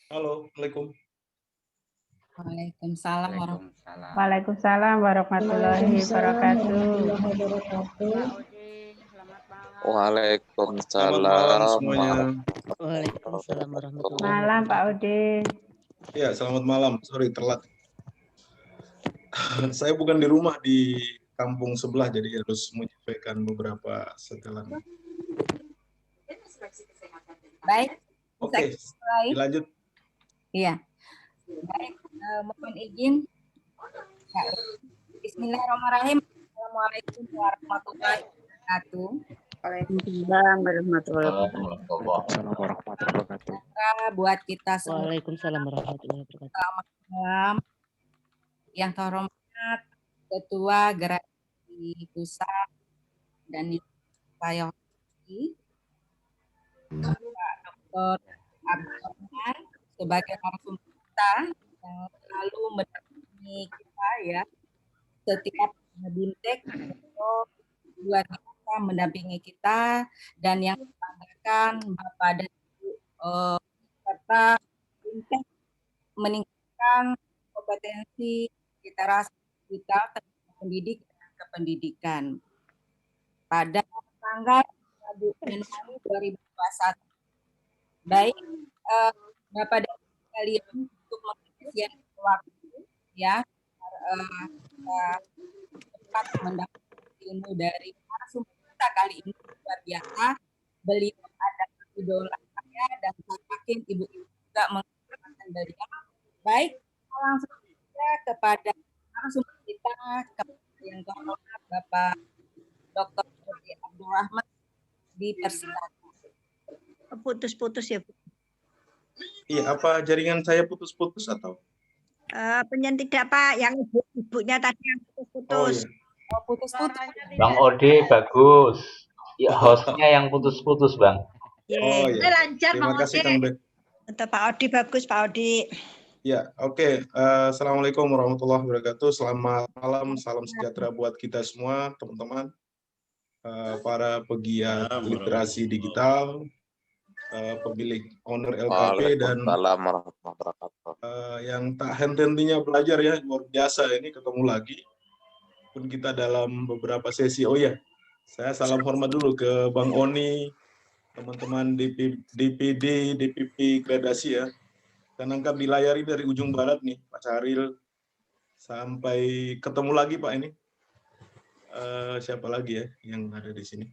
Halo, Assalamualaikum. Waalaikumsalam Waalaikumsalam. Waalaikumsalam warahmatullahi wabarakatuh. Selamat malam Waalaikumsalam semuanya. Waalaikumsalam warahmatullahi Malam Pak Udin. Ya, selamat malam. Sorry, telat. Saya bukan di rumah, di kampung sebelah, jadi harus menyampaikan beberapa setelan. Baik, Oke, mulai. dilanjut. Iya. Baik, mohon izin. Ya, Bismillahirrahmanirrahim. Assalamualaikum warahmatullahi wabarakatuh. Waalaikumsalam warahmatullahi wabarakatuh. Buat kita semua. Waalaikumsalam warahmatullahi wabarakatuh. Selamat malam. Yang terhormat Ketua Gerasi Pusat dan saya Pak Dr. Abdurrahman sebagai narasumber kita yang selalu mendampingi kita ya setiap BIMTEK atau luar biasa mendampingi kita, dan yang membanggakan Bapak dan Ibu serta BIMTEK meningkatkan kompetensi literasi digital terhadap pendidik dan kependidikan pada tanggal 1 Januari 2021. Baik, Bapak dan Ibu sekalian, untuk mengisi waktu ya cepat mendapat ilmu dari narasumber kita kali ini luar biasa. Beliau adalah idola saya dan saya yakin ibu-ibu juga mengagumkan beliau. Baik, langsung saja kepada narasumber kita, yang terhormat Bapak Dr. Abdurrahman, dipersilakan. Putus-putus ya, Bu. Iya, apa jaringan saya putus-putus atau? Tidak, Pak, yang ibunya tadi yang putus-putus. Oh, iya. Putus-putus. Bang Ode bagus. Ya, hostnya yang putus-putus, Bang. Oh iya. Lancar, Terima kasih Kang Bek. Untuk Pak Odi bagus, Pak Odi. Ya, oke. Assalamualaikum warahmatullahi wabarakatuh. Selamat malam, salam sejahtera buat kita semua, teman-teman. Para pegiat literasi digital, pemilik owner LKP, dan yang tak henti-hentinya belajar ya, luar biasa ini ketemu lagi. Pun kita dalam beberapa sesi. Oh ya, saya salam hormat dulu ke Bang Oni, teman-teman DPD, DPP gradasi ya. Dan angkat dilayari dari ujung barat nih, Pak Cahril. Sampai ketemu lagi Pak ini. Siapa lagi ya yang ada di sini?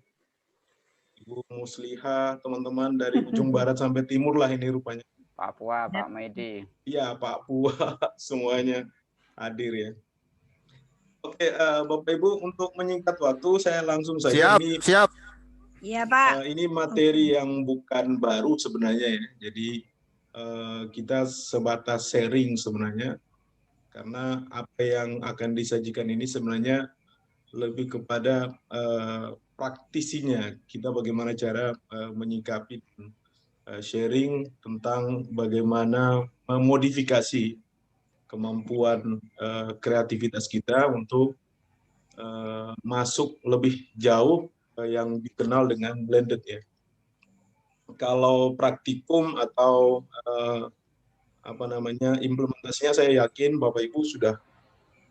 Ibu Musliha, teman-teman dari ujung barat sampai timur lah ini rupanya. Papua, Pak Medi. Iya, Pak Papua, semuanya hadir ya. Oke, Bapak Ibu, untuk menyingkat waktu, saya langsung saja. Siap. Iya, Pak. Ini materi yang bukan baru sebenarnya ya. Jadi kita sebatas sharing sebenarnya, karena apa yang akan disajikan ini sebenarnya lebih kepada praktisinya, kita bagaimana cara menyikapi sharing tentang bagaimana memodifikasi kemampuan kreativitas kita untuk masuk lebih jauh yang dikenal dengan blended ya. Kalau praktikum atau implementasinya, saya yakin Bapak Ibu sudah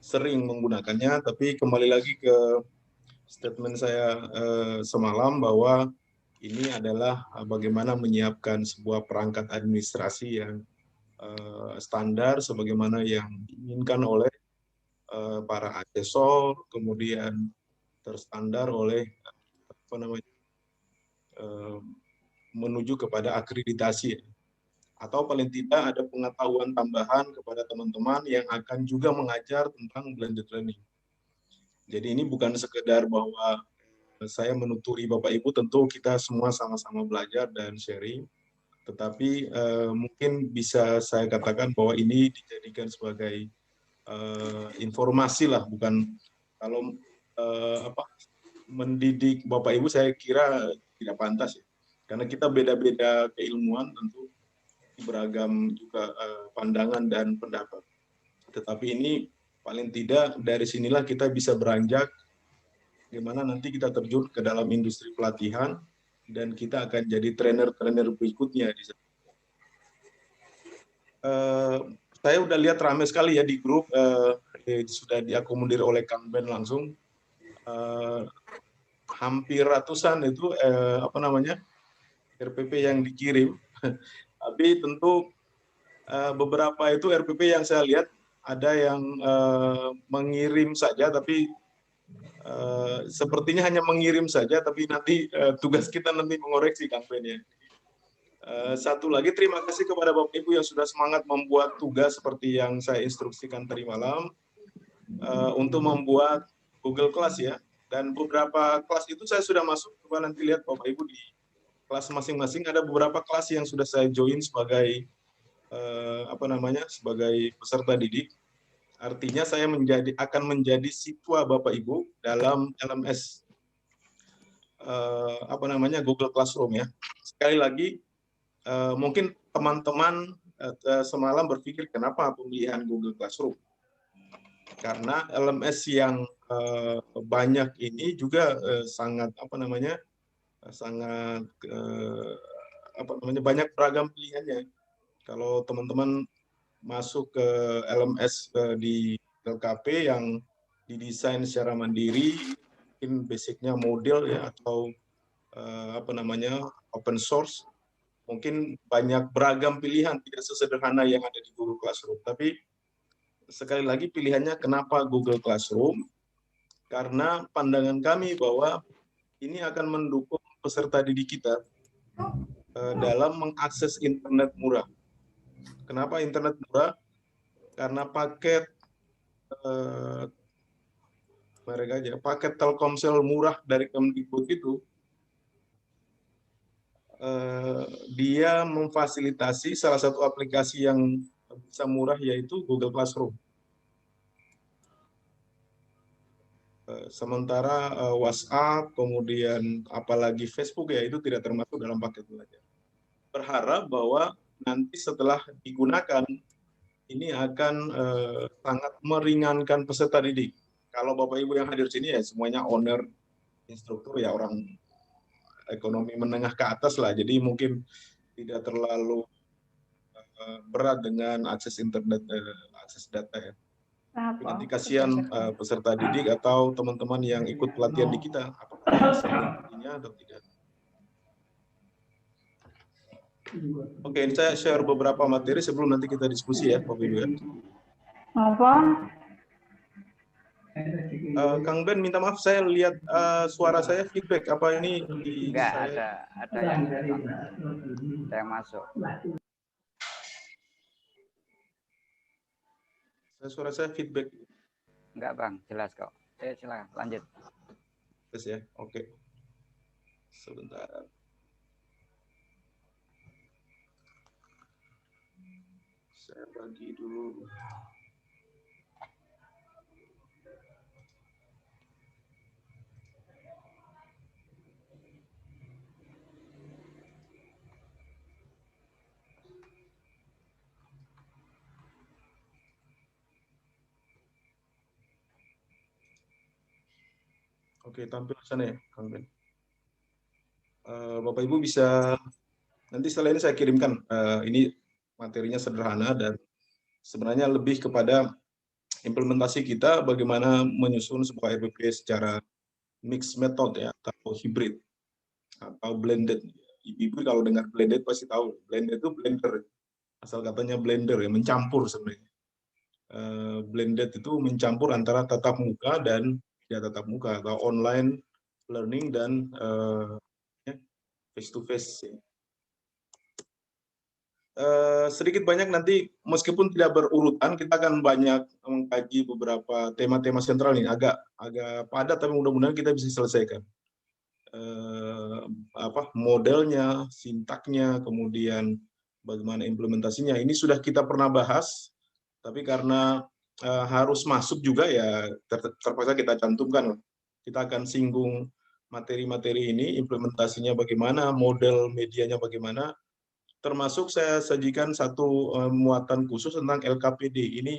sering menggunakannya, tapi kembali lagi ke statement saya semalam bahwa ini adalah bagaimana menyiapkan sebuah perangkat administrasi yang standar sebagaimana yang diinginkan oleh para asesor, kemudian terstandar oleh menuju kepada akreditasi, atau paling tidak ada pengetahuan tambahan kepada teman-teman yang akan juga mengajar tentang blended learning. Jadi ini bukan sekedar bahwa saya menuturi Bapak Ibu, tentu kita semua sama-sama belajar dan sharing, tetapi mungkin bisa saya katakan bahwa ini dijadikan sebagai informasi lah, bukan kalau mendidik Bapak Ibu saya kira tidak pantas ya, karena kita beda-beda keilmuan, tentu beragam juga pandangan dan pendapat. Tetapi ini paling tidak dari sinilah kita bisa beranjak bagaimana nanti kita terjun ke dalam industri pelatihan dan kita akan jadi trainer-trainer berikutnya di sana. eh, saya udah lihat ramai sekali ya di grup, sudah diakomodir oleh Kang Ben langsung. Hampir ratusan itu RPP yang dikirim. Tapi tentu beberapa itu RPP yang saya lihat ada yang mengirim saja, tapi sepertinya hanya mengirim saja, tapi nanti tugas kita nanti mengoreksi Kang Ben ya. Satu lagi, terima kasih kepada Bapak Ibu yang sudah semangat membuat tugas seperti yang saya instruksikan tadi malam untuk membuat Google Class ya. Dan beberapa kelas itu saya sudah masuk, coba nanti lihat Bapak Ibu di kelas masing-masing ada beberapa kelas yang sudah saya join sebagai sebagai peserta didik. Artinya saya akan menjadi siswa Bapak Ibu dalam LMS Google Classroom ya. Sekali lagi mungkin teman-teman semalam berpikir kenapa pemilihan Google Classroom? Karena LMS yang banyak ini juga sangat banyak beragam pilihannya. Kalau teman-teman masuk ke LMS di LKP yang didesain secara mandiri, mungkin basicnya model ya atau open source, mungkin banyak beragam pilihan, tidak sesederhana yang ada di Google Classroom. Tapi sekali lagi pilihannya kenapa Google Classroom? Karena pandangan kami bahwa ini akan mendukung peserta didik kita dalam mengakses internet murah. Kenapa internet murah? Karena paket paket Telkomsel murah dari Kemdikbud itu dia memfasilitasi salah satu aplikasi yang bisa murah yaitu Google Classroom. Sementara WhatsApp, kemudian apalagi Facebook ya itu tidak termasuk dalam paket belajar. Berharap bahwa nanti setelah digunakan ini akan sangat meringankan peserta didik. Kalau Bapak Ibu yang hadir sini ya semuanya owner, instruktur ya orang ekonomi menengah ke atas lah, jadi mungkin tidak terlalu berat dengan akses internet, akses data ya. Tapi nanti kasihan peserta didik atau teman-teman yang ikut pelatihan di kita, apakah bisa mengikutinya atau tidak. Oke, ini saya share beberapa materi sebelum nanti kita diskusi ya, Bapak Ibu ya. Apa? Kang Ben, minta maaf saya lihat suara saya feedback apa ini Enggak, ada yang masuk. Suara saya feedback. Enggak Bang, jelas kok. Silakan lanjut. Yes ya, oke. Sebentar. Saya bagi dulu. Oke, tampil di sana ya, Kang Ben. Bapak Ibu bisa nanti setelah ini saya kirimkan. Ini materinya sederhana dan sebenarnya lebih kepada implementasi kita bagaimana menyusun sebuah RPP secara mixed method ya atau hybrid atau blended. Ibu kalau dengar blended pasti tahu blended itu blender, asal katanya blender ya, mencampur sebenarnya. Blended itu mencampur antara tatap muka dan tidak tatap muka atau online learning dan face to face. Sedikit banyak nanti meskipun tidak berurutan kita akan banyak mengkaji beberapa tema-tema sentral ini agak padat tapi mudah-mudahan kita bisa selesaikan. Modelnya, sintaknya, kemudian bagaimana implementasinya. Ini sudah kita pernah bahas, tapi karena harus masuk juga ya terpaksa kita cantumkan. Kita akan singgung materi-materi ini, implementasinya bagaimana, model medianya bagaimana, termasuk saya sajikan satu muatan khusus tentang LKPD. Ini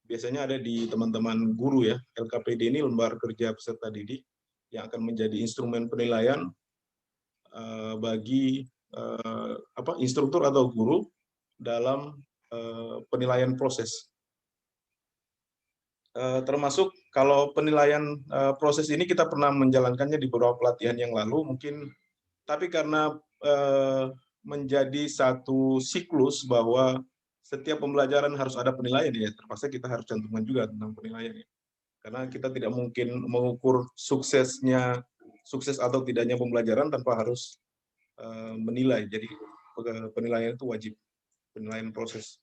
biasanya ada di teman-teman guru ya. LKPD ini lembar kerja peserta didik yang akan menjadi instrumen penilaian bagi instruktur atau guru dalam penilaian proses. Termasuk kalau penilaian proses ini kita pernah menjalankannya di beberapa pelatihan yang lalu mungkin, tapi karena menjadi satu siklus bahwa setiap pembelajaran harus ada penilaian, ya terpaksa kita harus cantumkan juga tentang penilaian, ya. Karena kita tidak mungkin mengukur sukses atau tidaknya pembelajaran tanpa harus menilai. Jadi penilaian itu wajib, penilaian proses.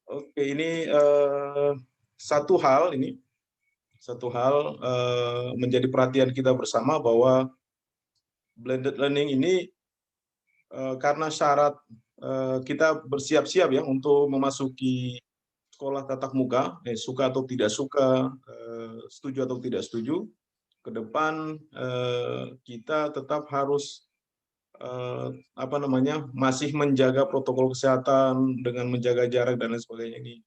Oke, ini satu hal menjadi perhatian kita bersama bahwa blended learning ini karena syarat kita bersiap-siap ya untuk memasuki sekolah tatap muka, suka atau tidak suka, setuju atau tidak setuju, ke depan kita tetap harus masih menjaga protokol kesehatan dengan menjaga jarak dan lain sebagainya, ini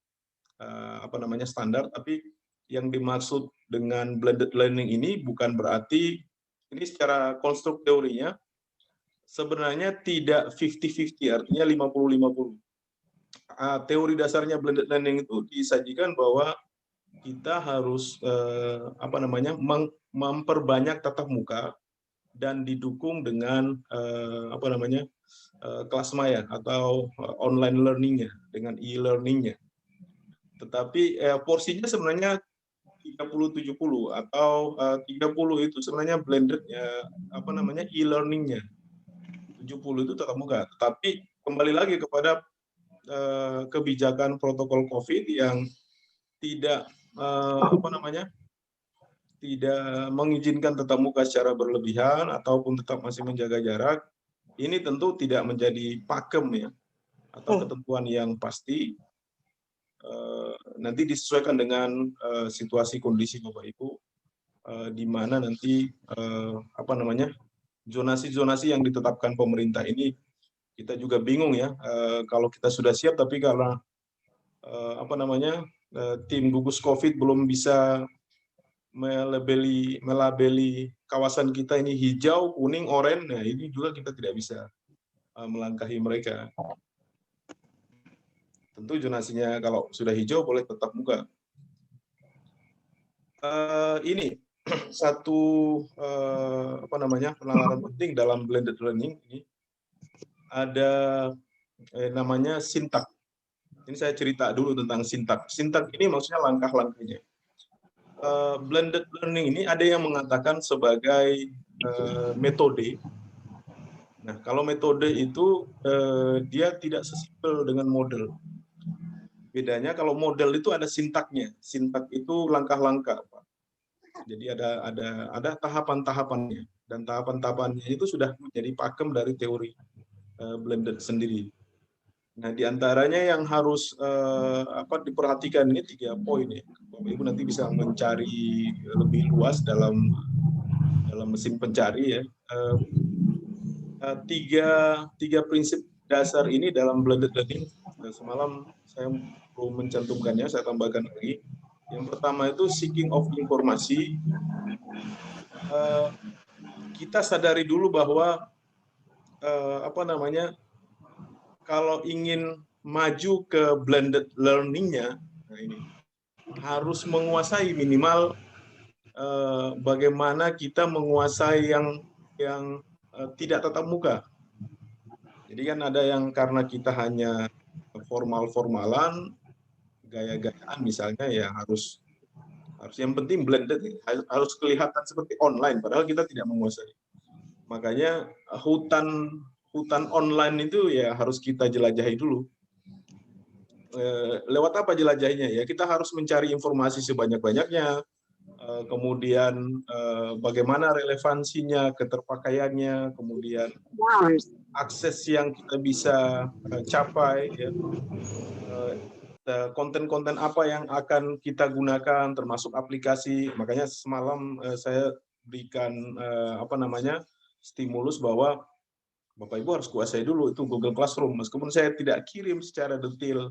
standar. Tapi yang dimaksud dengan blended learning ini bukan berarti ini secara konstruk teorinya sebenarnya tidak 50-50, artinya 50-50. Teori dasarnya blended learning itu disajikan bahwa kita harus memperbanyak tatap muka dan didukung dengan kelas maya atau online learning-nya dengan e-learning-nya. Tetapi porsinya sebenarnya 30-70 atau 30 itu sebenarnya blended e-learning-nya. 70 itu tatap muka. Tapi kembali lagi kepada kebijakan protokol COVID yang tidak tidak mengizinkan tatap muka secara berlebihan ataupun tetap masih menjaga jarak. Ini tentu tidak menjadi pakem ya atau ketentuan yang pasti. Nanti disesuaikan dengan situasi kondisi Bapak Ibu, di mana nanti zonasi-zonasi yang ditetapkan pemerintah ini kita juga bingung ya, kalau kita sudah siap tapi karena tim gugus COVID belum bisa melabeli kawasan kita ini hijau, kuning, oranye, nah ini juga kita tidak bisa melangkahi mereka. Tentu zonasinya kalau sudah hijau boleh tetap muka. Ini satu penalaran penting dalam blended learning ini ada namanya sintak. Ini saya cerita dulu tentang sintak. Sintak ini maksudnya langkah-langkahnya. Blended learning ini ada yang mengatakan sebagai metode. Nah, kalau metode itu dia tidak sesimpel dengan model. Bedanya kalau model itu ada sintaknya. Sintak itu langkah-langkah, Pak. Jadi ada tahapan-tahapannya, dan tahapan-tahapannya itu sudah menjadi pakem dari teori blended sendiri. Nah, diantaranya yang harus diperhatikan ini 3 poin ya. Bapak Ibu nanti bisa mencari lebih luas dalam mesin pencari ya. Tiga prinsip dasar ini dalam blended learning. Semalam saya belum mencantumkannya, saya tambahkan lagi. Yang pertama itu seeking of informasi. Kita sadari dulu bahwa kalau ingin maju ke blended learning-nya, nah ini harus menguasai minimal bagaimana kita menguasai yang tidak tatap muka. Jadi kan ada yang karena kita hanya formal-formalan, gaya-gayaan misalnya, ya harus yang penting blended, harus kelihatan seperti online, padahal kita tidak menguasai. Makanya hutan online itu ya harus kita jelajahi dulu. Lewat apa jelajahnya? Ya kita harus mencari informasi sebanyak-banyaknya, kemudian bagaimana relevansinya, keterpakaiannya, kemudian akses yang kita bisa capai, ya. Konten-konten apa yang akan kita gunakan, termasuk aplikasi. Makanya semalam saya berikan stimulus bahwa Bapak Ibu harus kuasai dulu itu Google Classroom. Meskipun saya tidak kirim secara detail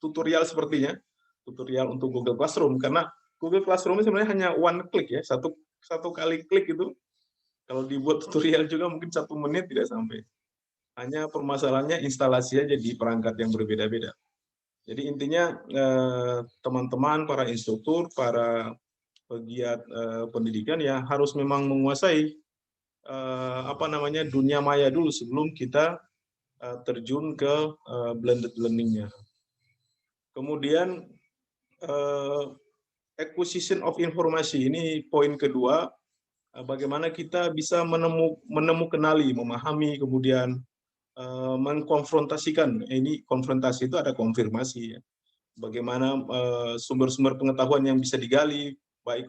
tutorial sepertinya, tutorial untuk Google Classroom, karena Google Classroom sebenarnya hanya one click ya, satu kali klik itu. Kalau dibuat tutorial juga mungkin 1 menit tidak sampai. Hanya permasalahannya instalasi aja di perangkat yang berbeda-beda. Jadi intinya teman-teman, para instruktur, para pegiat pendidikan ya harus memang menguasai dunia maya dulu sebelum kita terjun ke blended learning-nya. Kemudian acquisition of informasi, ini poin kedua, bagaimana kita bisa kenali, memahami, kemudian mengkonfrontasikan. Ini konfrontasi itu ada konfirmasi ya. Bagaimana sumber-sumber pengetahuan yang bisa digali, baik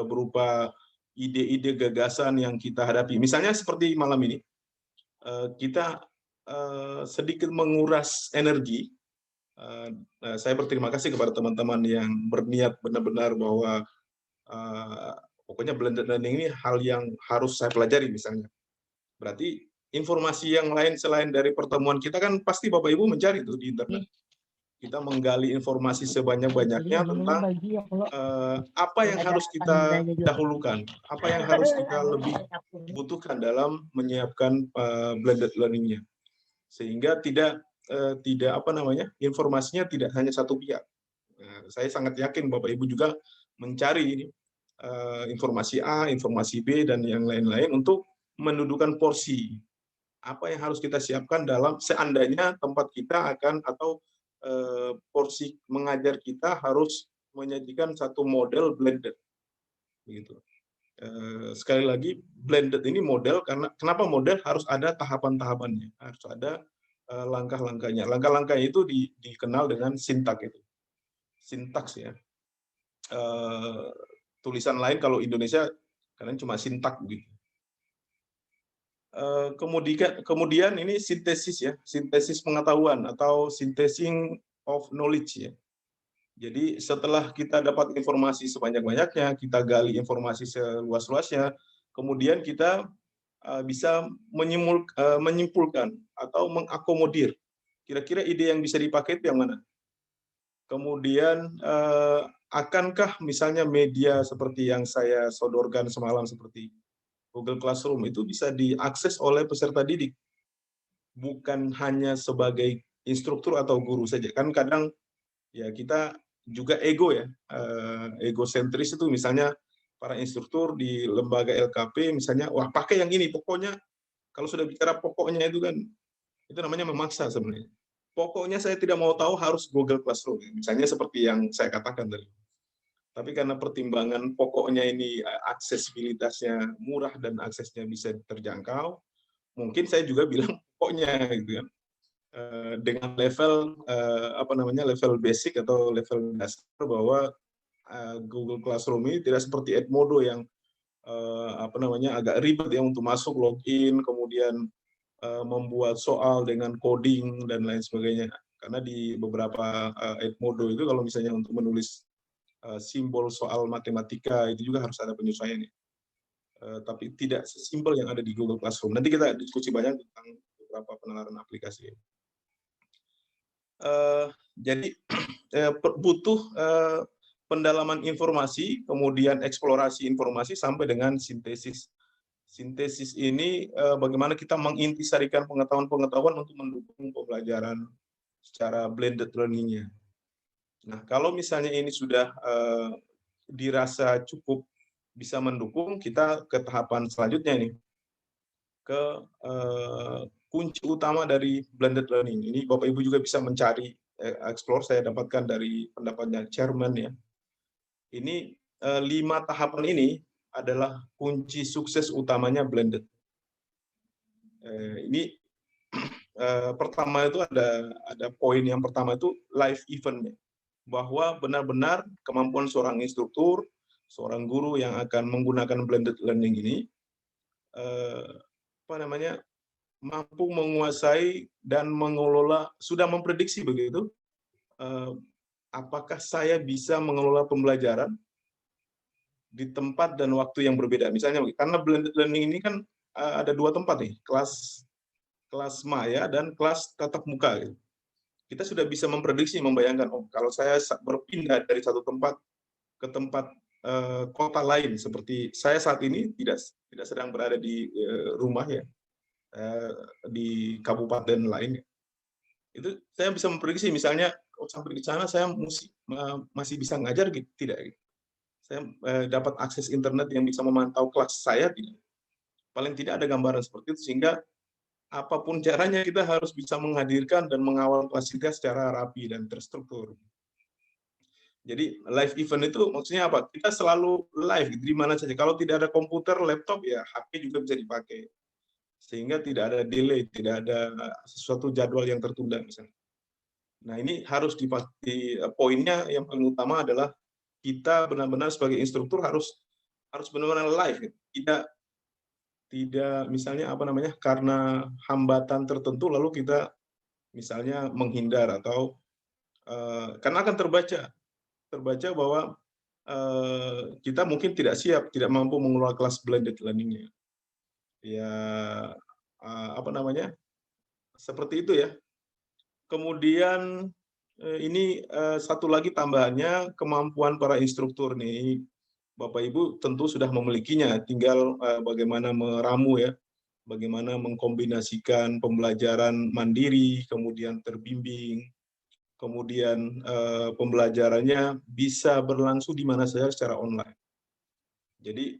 berupa ide-ide gagasan yang kita hadapi. Misalnya seperti malam ini, kita sedikit menguras energi. Saya berterima kasih kepada teman-teman yang berniat benar-benar bahwa pokoknya blended learning ini hal yang harus saya pelajari misalnya. Berarti informasi yang lain selain dari pertemuan kita kan pasti Bapak Ibu mencari itu di internet. Kita menggali informasi sebanyak-banyaknya tentang apa yang harus kita dahulukan, apa yang harus kita lebih butuhkan dalam menyiapkan blended learning-nya. Sehingga informasinya tidak hanya satu pihak. Saya sangat yakin Bapak Ibu juga mencari informasi A, informasi B, dan yang lain-lain untuk mendudukan porsi apa yang harus kita siapkan dalam seandainya tempat kita akan atau porsi mengajar kita harus menyajikan satu model blended. Begitu. Sekali lagi, blended ini model karena kenapa model harus ada tahapan-tahapannya, harus ada langkah-langkahnya. Langkah-langkahnya itu dikenal dengan sintaks itu. Sintaks ya. Tulisan lain kalau Indonesia kadang cuma sintak gitu. Kemudian ini sintesis ya, sintesis pengetahuan atau synthesing of knowledge ya. Jadi setelah kita dapat informasi sebanyak-banyaknya, kita gali informasi seluas-luasnya, kemudian kita bisa menyimpulkan atau mengakomodir kira-kira ide yang bisa dipakai itu yang mana. Kemudian akankah misalnya media seperti yang saya sodorkan semalam seperti Google Classroom itu bisa diakses oleh peserta didik, bukan hanya sebagai instruktur atau guru saja. Kan kadang ya kita juga ego ya, egosentris itu misalnya para instruktur di lembaga LKP misalnya, wah pakai yang ini, pokoknya kalau sudah bicara pokoknya itu kan, itu namanya memaksa sebenarnya. Pokoknya saya tidak mau tahu harus Google Classroom, misalnya seperti yang saya katakan tadi. Tapi karena pertimbangan pokoknya ini aksesibilitasnya murah dan aksesnya bisa terjangkau, mungkin saya juga bilang pokoknya gitu kan. Dengan level level basic atau level dasar bahwa Google Classroom ini tidak seperti Edmodo yang agak ribet ya untuk masuk login, kemudian membuat soal dengan coding dan lain sebagainya. Karena di beberapa Edmodo itu kalau misalnya untuk menulis simbol soal matematika itu juga harus ada penyesuaian ya. Tapi tidak sesimpel yang ada di Google Classroom. Nanti kita diskusi banyak tentang beberapa penalaran aplikasi. Jadi butuh pendalaman informasi, kemudian eksplorasi informasi sampai dengan sintesis. Sintesis ini bagaimana kita mengintisarikan pengetahuan-pengetahuan untuk mendukung pembelajaran secara blended learning-nya. Nah, kalau misalnya ini sudah dirasa cukup bisa mendukung, kita ke tahapan selanjutnya nih, ke kunci utama dari blended learning. Ini Bapak Ibu juga bisa mencari, explore, saya dapatkan dari pendapatnya Chairman ya. Ini 5 tahapan ini adalah kunci sukses utamanya blended. Ini pertama itu ada poin yang pertama itu live event-nya. Bahwa benar-benar kemampuan seorang instruktur, seorang guru yang akan menggunakan blended learning ini mampu menguasai dan mengelola, sudah memprediksi begitu, apakah saya bisa mengelola pembelajaran di tempat dan waktu yang berbeda. Misalnya, karena blended learning ini kan ada 2 tempat nih, kelas maya dan kelas tatap muka. Gitu. Kita sudah bisa memprediksi, membayangkan, oh kalau saya berpindah dari satu tempat ke tempat kota lain, seperti saya saat ini tidak sedang berada di rumah ya, di kabupaten lain. Itu saya bisa memprediksi, misalnya sampai di sana saya masih bisa ngajar gitu, tidak. Saya dapat akses internet yang bisa memantau kelas saya, tidak. Paling tidak ada gambaran seperti itu, sehingga apapun caranya kita harus bisa menghadirkan dan mengawal kelas kita secara rapi dan terstruktur. Jadi live event itu maksudnya apa? Kita selalu live di mana saja. Kalau tidak ada komputer, laptop, ya HP juga bisa dipakai. Sehingga tidak ada delay, tidak ada sesuatu jadwal yang tertunda misalnya. Nah, ini harus poinnya yang paling utama adalah kita benar-benar sebagai instruktur harus benar-benar live. Tidak misalnya karena hambatan tertentu lalu kita misalnya menghindar atau karena akan terbaca bahwa kita mungkin tidak siap, tidak mampu mengelola kelas blended learning-nya. Ya, seperti itu ya. Kemudian ini satu lagi tambahannya, kemampuan para instruktur nih. Bapak Ibu tentu sudah memilikinya, tinggal bagaimana meramu ya, bagaimana mengkombinasikan pembelajaran mandiri, kemudian terbimbing, kemudian pembelajarannya bisa berlangsung di mana saja secara online. Jadi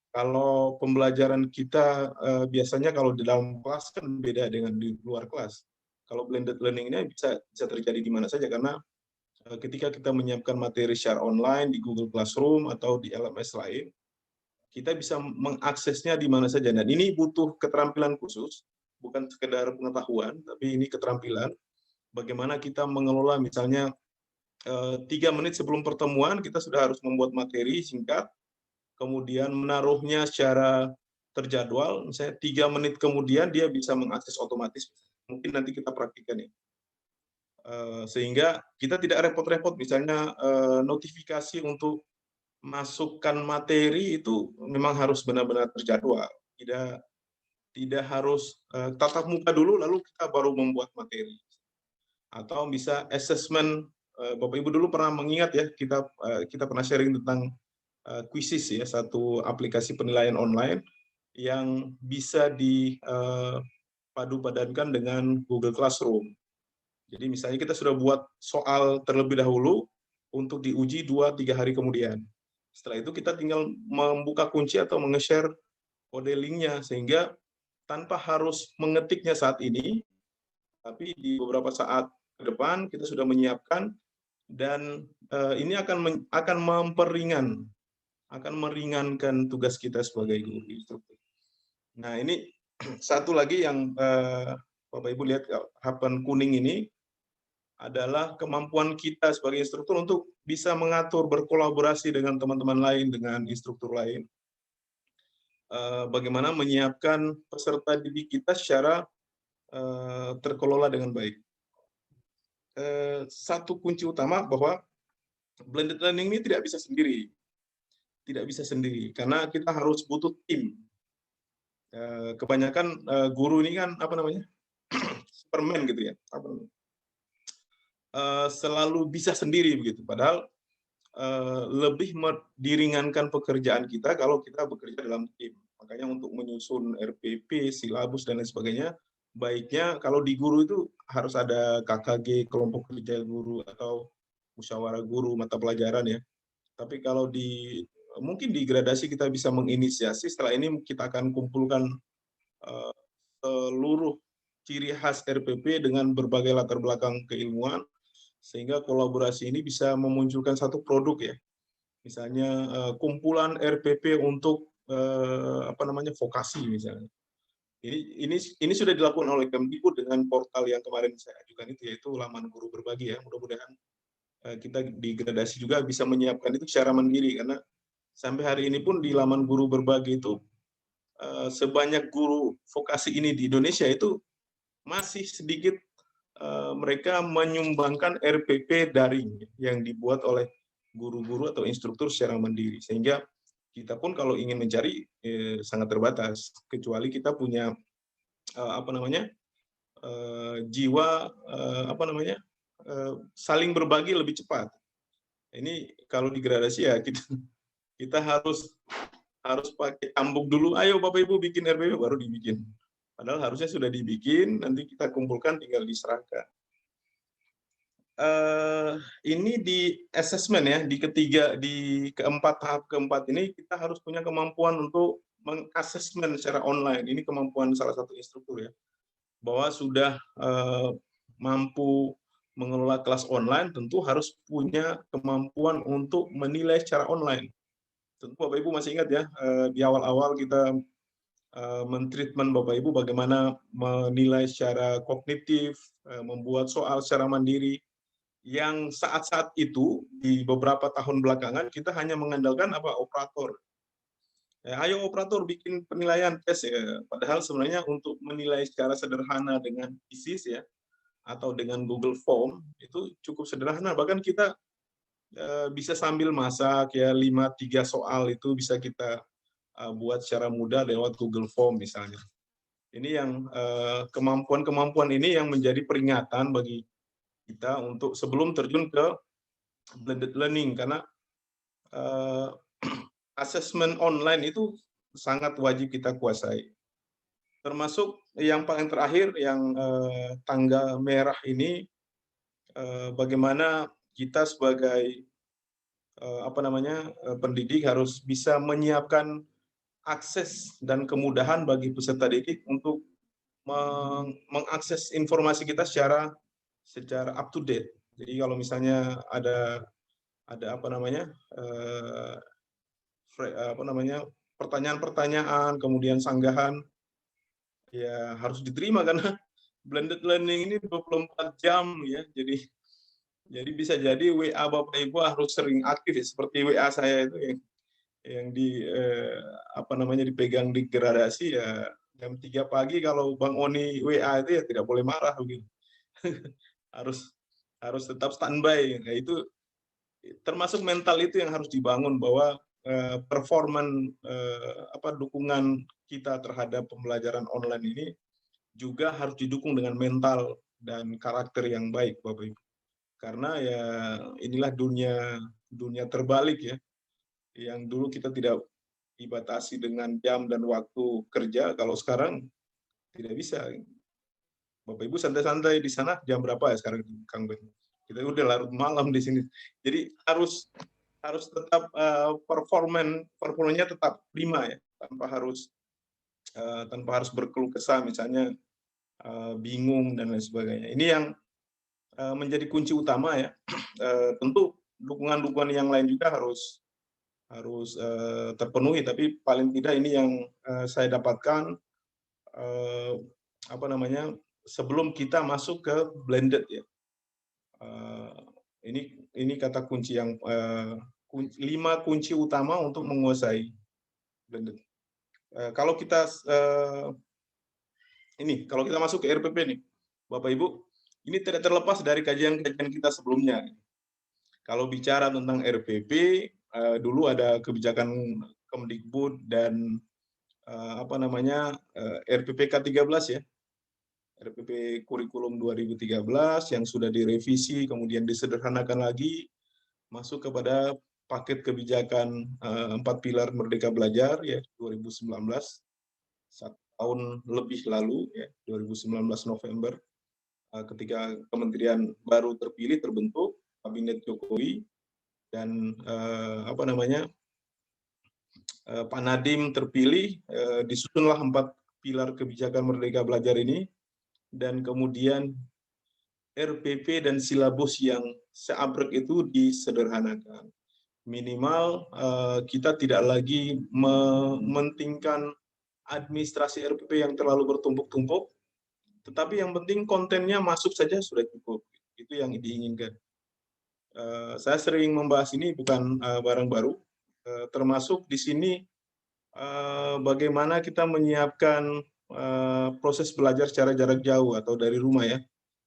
kalau pembelajaran kita biasanya kalau di dalam kelas kan beda dengan di luar kelas. Kalau blended learning ini bisa terjadi di mana saja, karena ketika kita menyiapkan materi secara online di Google Classroom atau di LMS lain, kita bisa mengaksesnya di mana saja. Dan ini butuh keterampilan khusus, bukan sekedar pengetahuan, tapi ini keterampilan. Bagaimana kita mengelola, misalnya 3 menit sebelum pertemuan kita sudah harus membuat materi singkat, kemudian menaruhnya secara terjadwal, misalnya 3 menit kemudian dia bisa mengakses otomatis. Mungkin nanti kita praktikkan ya. Sehingga kita tidak repot-repot, misalnya notifikasi untuk masukkan materi itu memang harus benar-benar terjadwal. Tidak harus tatap muka dulu lalu kita baru membuat materi. Atau bisa assessment, Bapak Ibu dulu pernah mengingat ya, kita pernah sharing tentang Quizzes ya, satu aplikasi penilaian online yang bisa dipadu-padankan dengan Google Classroom. Jadi misalnya kita sudah buat soal terlebih dahulu untuk diuji 2-3 hari kemudian. Setelah itu kita tinggal membuka kunci atau menge-share kode linknya, sehingga tanpa harus mengetiknya saat ini, tapi di beberapa saat ke depan kita sudah menyiapkan, dan ini akan meringankan tugas kita sebagai guru instruktur. Nah, ini satu lagi yang Bapak Ibu lihat harapan kuning ini adalah kemampuan kita sebagai instruktur untuk bisa mengatur, berkolaborasi dengan teman-teman lain, dengan instruktur lain. Bagaimana menyiapkan peserta didik kita secara terkelola dengan baik. Satu kunci utama bahwa blended learning ini tidak bisa sendiri. Tidak bisa sendiri, karena kita harus butuh tim. Kebanyakan guru ini kan Superman gitu ya, selalu bisa sendiri begitu. Padahal lebih diringankan pekerjaan kita kalau kita bekerja dalam tim. Makanya untuk menyusun RPP, silabus dan lain sebagainya, baiknya kalau di guru itu harus ada KKG, kelompok kerja guru, atau musyawarah guru mata pelajaran ya. Tapi kalau mungkin di gradasi kita bisa menginisiasi, setelah ini kita akan kumpulkan seluruh ciri khas RPP dengan berbagai latar belakang keilmuan, sehingga kolaborasi ini bisa memunculkan satu produk ya. Misalnya kumpulan RPP untuk vokasi misalnya. Ini sudah dilakukan oleh Kemdikbud dengan portal yang kemarin saya ajukan itu, yaitu laman guru berbagi ya. Mudah-mudahan kita di gradasi juga bisa menyiapkan itu secara mandiri, karena sampai hari ini pun di laman guru berbagi itu sebanyak guru vokasi ini di Indonesia itu masih sedikit mereka menyumbangkan RPP daring yang dibuat oleh guru-guru atau instruktur secara mandiri, sehingga kita pun kalau ingin mencari sangat terbatas, kecuali kita punya jiwa saling berbagi lebih cepat. Ini kalau di gradasi ya kita harus pakai cambuk dulu. Ayo Bapak Ibu bikin RPP baru dibikin. Padahal harusnya sudah dibikin, nanti kita kumpulkan tinggal diserahkan. Ini di assessment ya, di tahap keempat ini kita harus punya kemampuan untuk mengassessment secara online. Ini kemampuan salah satu instruktur ya, bahwa sudah mampu mengelola kelas online, tentu harus punya kemampuan untuk menilai secara online. Tentu Bapak Ibu masih ingat ya, di awal-awal kita mentreatment Bapak Ibu bagaimana menilai secara kognitif, membuat soal secara mandiri, yang saat-saat itu di beberapa tahun belakangan kita hanya mengandalkan operator. Ayo operator bikin penilaian tes ya. Padahal sebenarnya untuk menilai secara sederhana dengan ISIS ya atau dengan Google Form itu cukup sederhana. Bahkan kita bisa sambil masak ya 5-3 soal itu bisa kita buat secara mudah lewat Google Form misalnya. Ini yang kemampuan-kemampuan ini yang menjadi peringatan bagi kita untuk sebelum terjun ke blended learning, karena assessment online itu sangat wajib kita kuasai. Termasuk yang paling terakhir, yang tangga merah ini, bagaimana kita sebagai pendidik harus bisa menyiapkan akses dan kemudahan bagi peserta didik untuk mengakses informasi kita secara up to date. Jadi kalau misalnya ada pertanyaan-pertanyaan, kemudian sanggahan, ya harus diterima karena blended learning ini 24 jam ya. Jadi bisa jadi WA Bapak Ibu harus sering aktif ya, seperti WA saya itu yang dipegang di gradasi ya jam 3 pagi kalau Bang Oni WA itu ya tidak boleh marah begitu. harus tetap standby. Nah, itu termasuk mental itu yang harus dibangun, bahwa performan dukungan kita terhadap pembelajaran online ini juga harus didukung dengan mental dan karakter yang baik, Bapak Ibu. Karena ya inilah dunia terbalik ya. Yang dulu kita tidak dibatasi dengan jam dan waktu kerja, kalau sekarang tidak bisa. Bapak Ibu santai-santai di sana jam berapa ya sekarang, Kang Ben? Kita udah larut malam di sini. Jadi harus tetap performanya tetap prima ya, tanpa harus berkeluh kesah misalnya bingung dan lain sebagainya. Ini yang menjadi kunci utama ya. Tentu dukungan-dukungan yang lain juga harus terpenuhi, tapi paling tidak ini yang saya dapatkan sebelum kita masuk ke blended ya. Ini kata kunci yang 5 kunci utama untuk menguasai blended. Kalau kita masuk ke RPP nih, Bapak Ibu, ini tidak terlepas dari kajian-kajian kita sebelumnya. Kalau bicara tentang RPP, dulu ada kebijakan Kemdikbud dan RPPK 13 ya. RPP Kurikulum 2013 yang sudah direvisi, kemudian disederhanakan lagi, masuk kepada paket kebijakan 4 pilar Merdeka Belajar ya 2019, 1 tahun lebih lalu ya, 2019 November, ketika kementerian baru terbentuk, Kabinet Jokowi, dan Pak Nadiem terpilih, disusunlah 4 pilar kebijakan Merdeka Belajar ini. Dan kemudian RPP dan silabus yang seabrek itu disederhanakan. Minimal kita tidak lagi mementingkan administrasi RPP yang terlalu bertumpuk-tumpuk, tetapi yang penting kontennya masuk saja sudah cukup. Itu yang diinginkan. Saya sering membahas ini, bukan barang baru, termasuk di sini bagaimana kita menyiapkan proses belajar secara jarak jauh atau dari rumah ya,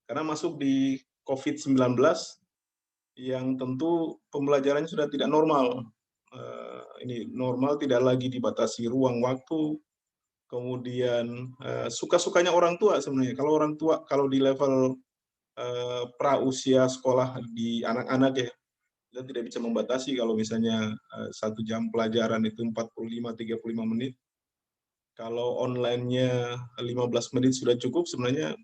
karena masuk di COVID-19 yang tentu pembelajarannya sudah tidak normal. Ini normal tidak lagi dibatasi ruang waktu, kemudian suka-sukanya orang tua sebenarnya. Kalau orang tua, kalau di level pra usia sekolah di anak-anak ya, kita tidak bisa membatasi kalau misalnya 1 jam pelajaran itu 45-35 menit. Kalau online-nya 15 menit sudah cukup, sebenarnya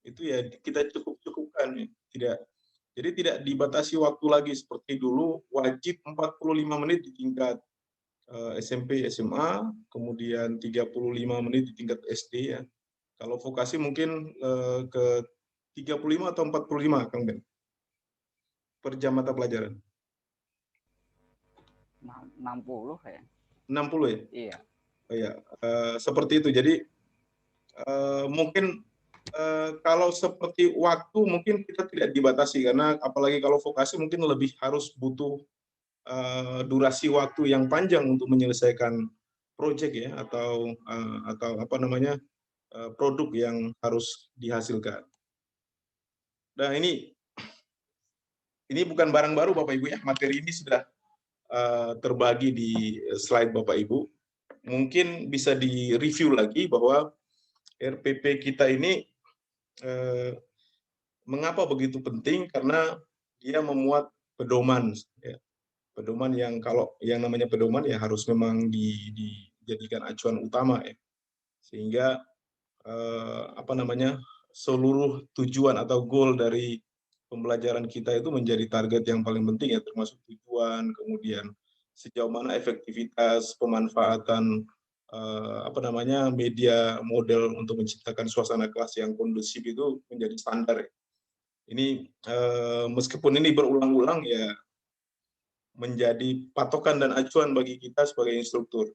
itu ya kita cukupkan ya. Jadi tidak dibatasi waktu lagi seperti dulu, wajib 45 menit di tingkat SMP, SMA, kemudian 35 menit di tingkat SD ya. Kalau vokasi mungkin ke 35 atau 45, Kang Ben, per jam mata pelajaran. 60 ya. 60 ya? Iya. Oh, ya, seperti itu. Jadi mungkin kalau seperti waktu mungkin kita tidak dibatasi, karena apalagi kalau vokasi mungkin lebih harus butuh durasi waktu yang panjang untuk menyelesaikan proyek ya, atau apa namanya, produk yang harus dihasilkan. Nah, ini bukan barang baru Bapak Ibu ya, materi ini sudah terbagi di slide Bapak Ibu. Mungkin bisa di-review lagi bahwa RPP kita ini mengapa begitu penting, karena dia memuat pedoman ya. Pedoman yang, kalau yang namanya pedoman ya harus memang dijadikan acuan utama ya. Sehingga apa namanya, seluruh tujuan atau goal dari pembelajaran kita itu menjadi target yang paling penting ya, termasuk tujuan, kemudian sejauh mana efektivitas pemanfaatan apa namanya, media model untuk menciptakan suasana kelas yang kondusif itu menjadi standar ya. Ini meskipun ini berulang-ulang ya menjadi patokan dan acuan bagi kita sebagai instruktur.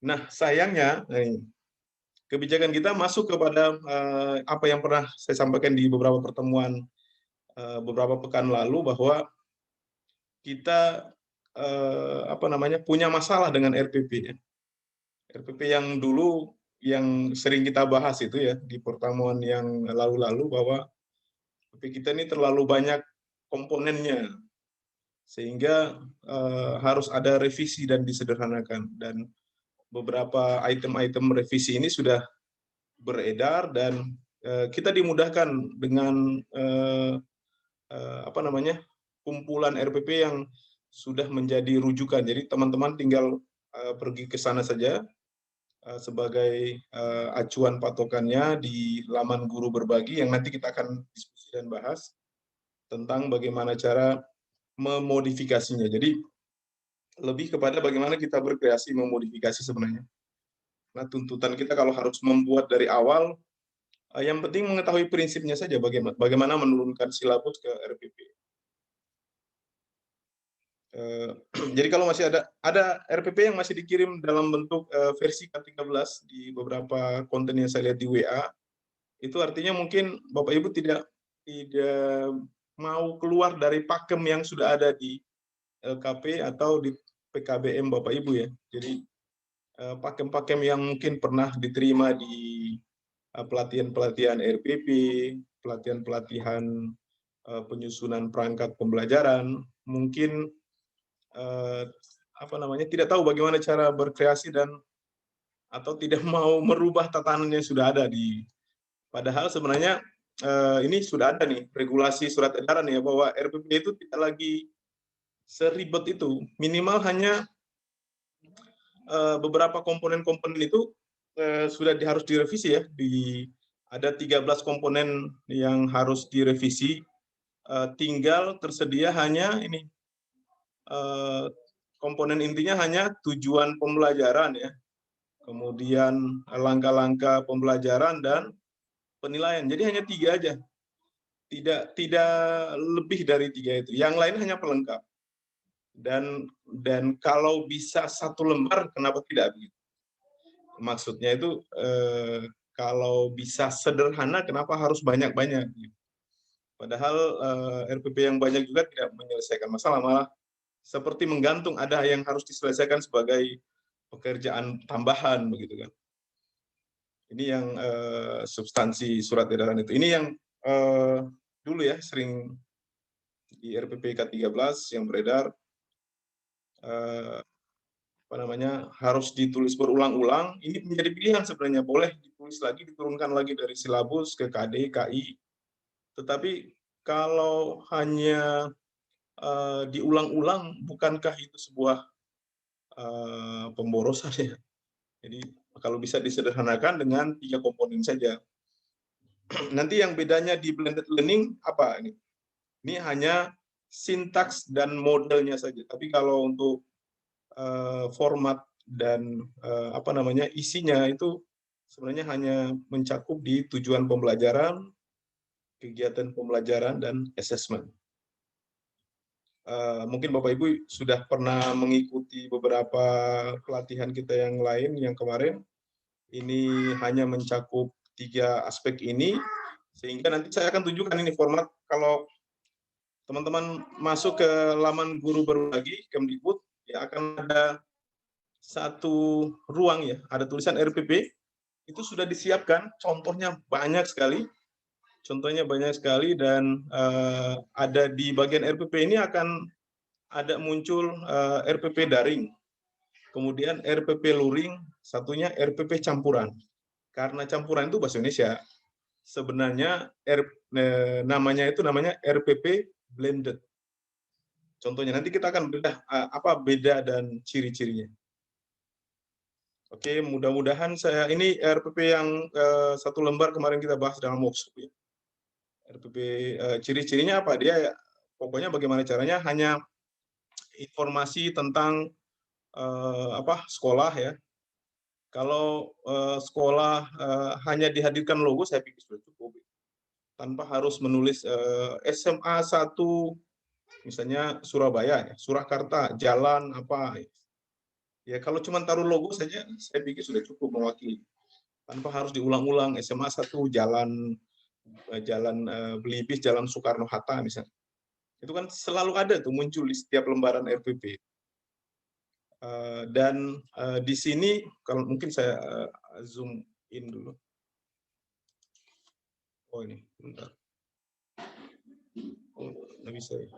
Nah, sayangnya kebijakan kita masuk kepada apa yang pernah saya sampaikan di beberapa pertemuan beberapa pekan lalu, bahwa kita apa namanya, punya masalah dengan RPP. RPP yang dulu yang sering kita bahas itu ya di pertemuan yang lalu-lalu, bahwa RPP kita ini terlalu banyak komponennya, sehingga harus ada revisi dan disederhanakan. Dan beberapa item-item revisi ini sudah beredar, dan kita dimudahkan dengan apa namanya, kumpulan RPP yang sudah menjadi rujukan. Jadi teman-teman tinggal pergi ke sana saja sebagai acuan patokannya di laman Guru Berbagi, yang nanti kita akan diskusi dan bahas tentang bagaimana cara memodifikasinya. Jadi lebih kepada bagaimana kita berkreasi memodifikasi sebenarnya. Nah, tuntutan kita kalau harus membuat dari awal, yang penting mengetahui prinsipnya saja, bagaimana menurunkan silabus ke RPP. Jadi kalau masih ada RPP yang masih dikirim dalam bentuk versi K13 di beberapa konten yang saya lihat di WA, itu artinya mungkin Bapak Ibu tidak mau keluar dari pakem yang sudah ada di LKP atau di PKBM Bapak Ibu ya. Jadi pakem-pakem yang mungkin pernah diterima di pelatihan-pelatihan RPP, pelatihan-pelatihan penyusunan perangkat pembelajaran, mungkin apa namanya, tidak tahu bagaimana cara berkreasi dan atau tidak mau merubah tatanan yang sudah ada di, padahal sebenarnya ini sudah ada nih regulasi surat edaran ya, bahwa RPP itu tidak lagi seribet itu, minimal hanya beberapa komponen-komponen itu sudah harus direvisi ya. Ada 13 komponen yang harus direvisi, tinggal tersedia hanya ini, komponen intinya hanya tujuan pembelajaran ya, kemudian langkah-langkah pembelajaran dan penilaian. Jadi hanya 3 aja, tidak lebih dari 3 itu. Yang lain hanya pelengkap. Dan kalau bisa 1 lembar, kenapa tidak begitu? Maksudnya itu kalau bisa sederhana, kenapa harus banyak-banyak? Padahal RPP yang banyak juga tidak menyelesaikan masalah, malah seperti menggantung, ada yang harus diselesaikan sebagai pekerjaan tambahan begitu kan. Ini yang substansi surat edaran itu. Ini yang dulu ya sering di RPP K13 yang beredar, apa namanya, harus ditulis berulang-ulang. Ini menjadi pilihan sebenarnya, boleh ditulis lagi, diturunkan lagi dari silabus ke KD, KI. Tetapi kalau hanya diulang-ulang, bukankah itu sebuah pemborosan ya? Jadi kalau bisa disederhanakan dengan 3 komponen saja. Nanti yang bedanya di blended learning apa ini? Ini hanya sintaks dan modelnya saja. Tapi kalau untuk format dan isinya itu sebenarnya hanya mencakup di tujuan pembelajaran, kegiatan pembelajaran, dan assessment. Mungkin Bapak Ibu sudah pernah mengikuti beberapa pelatihan kita yang lain yang kemarin. Ini hanya mencakup 3 aspek ini, sehingga nanti saya akan tunjukkan ini format. Kalau teman-teman masuk ke laman guru berbagi Kemdikbud, ya akan ada satu ruang ya, ada tulisan RPP, itu sudah disiapkan, contohnya banyak sekali. Dan ada di bagian RPP ini akan ada muncul RPP daring, kemudian RPP luring, satunya RPP campuran. Karena campuran itu bahasa Indonesia, sebenarnya namanya RPP blended. Contohnya nanti kita akan bedah apa beda dan ciri-cirinya. Oke, mudah-mudahan ini RPP yang 1 lembar kemarin kita bahas dalam workshop ya. RPP ciri-cirinya apa? Dia pokoknya bagaimana caranya, hanya informasi tentang sekolah ya. Kalau sekolah hanya dihadirkan logo, saya pikir sudah cukup. Tanpa harus menulis SMA 1, misalnya Surabaya, ya, Surakarta, jalan apa. Ya kalau cuma taruh logo saja, saya pikir sudah cukup mewakili. Tanpa harus diulang-ulang, SMA 1, jalan Belibis, jalan Soekarno-Hatta misalnya. Itu kan selalu ada tuh muncul di setiap lembaran RPP. Dan di sini kalau mungkin saya zoom in dulu. Oh ini, bentar. Oh, nggak bisa ya.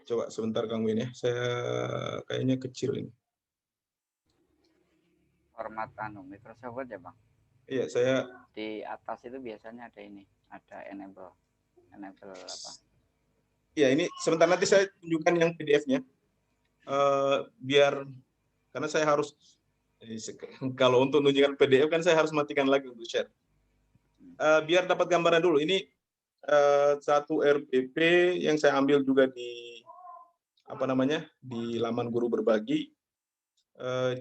Coba sebentar kamu ini ya. Saya kayaknya kecil ini. Format Microsoft Word ya Bang? Iya, saya di atas itu biasanya ada ini, ada enable apa? Ya, ini sebentar nanti saya tunjukkan yang PDF-nya. Biar karena saya harus kalau untuk menunjukkan PDF kan saya harus matikan lagi untuk share. Biar dapat gambaran dulu. Ini satu RPP yang saya ambil juga di di laman guru berbagi.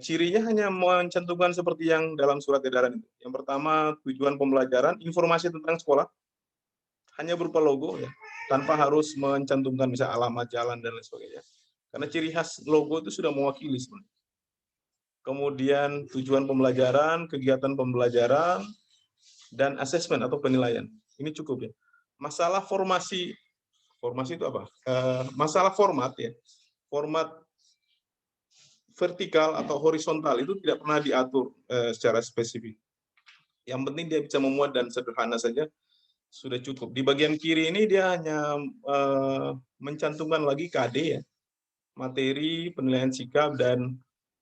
Cirinya hanya mencantumkan seperti yang dalam surat edaran itu. Yang pertama, tujuan pembelajaran, informasi tentang sekolah, hanya berupa logo ya, tanpa harus mencantumkan misalnya alamat jalan dan lain sebagainya. Karena ciri khas logo itu sudah mewakili sebenarnya. Kemudian tujuan pembelajaran, kegiatan pembelajaran, dan asesmen atau penilaian. Ini cukup ya. Masalah formasi itu apa? Masalah format ya. Format vertikal atau horizontal itu tidak pernah diatur secara spesifik. Yang penting dia bisa memuat dan sederhana saja sudah cukup. Di bagian kiri ini dia hanya mencantumkan lagi KD ya, materi, penilaian sikap, dan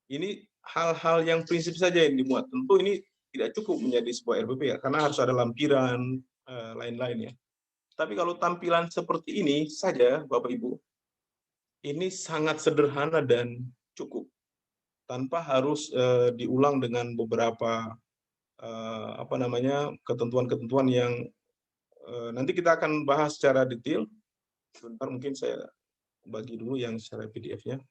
ini hal-hal yang prinsip saja yang dimuat. Tentu ini tidak cukup menjadi sebuah RPP ya, karena harus ada lampiran, lain-lain ya. Tapi kalau tampilan seperti ini saja, Bapak Ibu, ini sangat sederhana dan cukup. Tanpa harus diulang dengan beberapa ketentuan-ketentuan yang nanti kita akan bahas secara detail. Sebentar mungkin saya bagi dulu yang secara PDF-nya.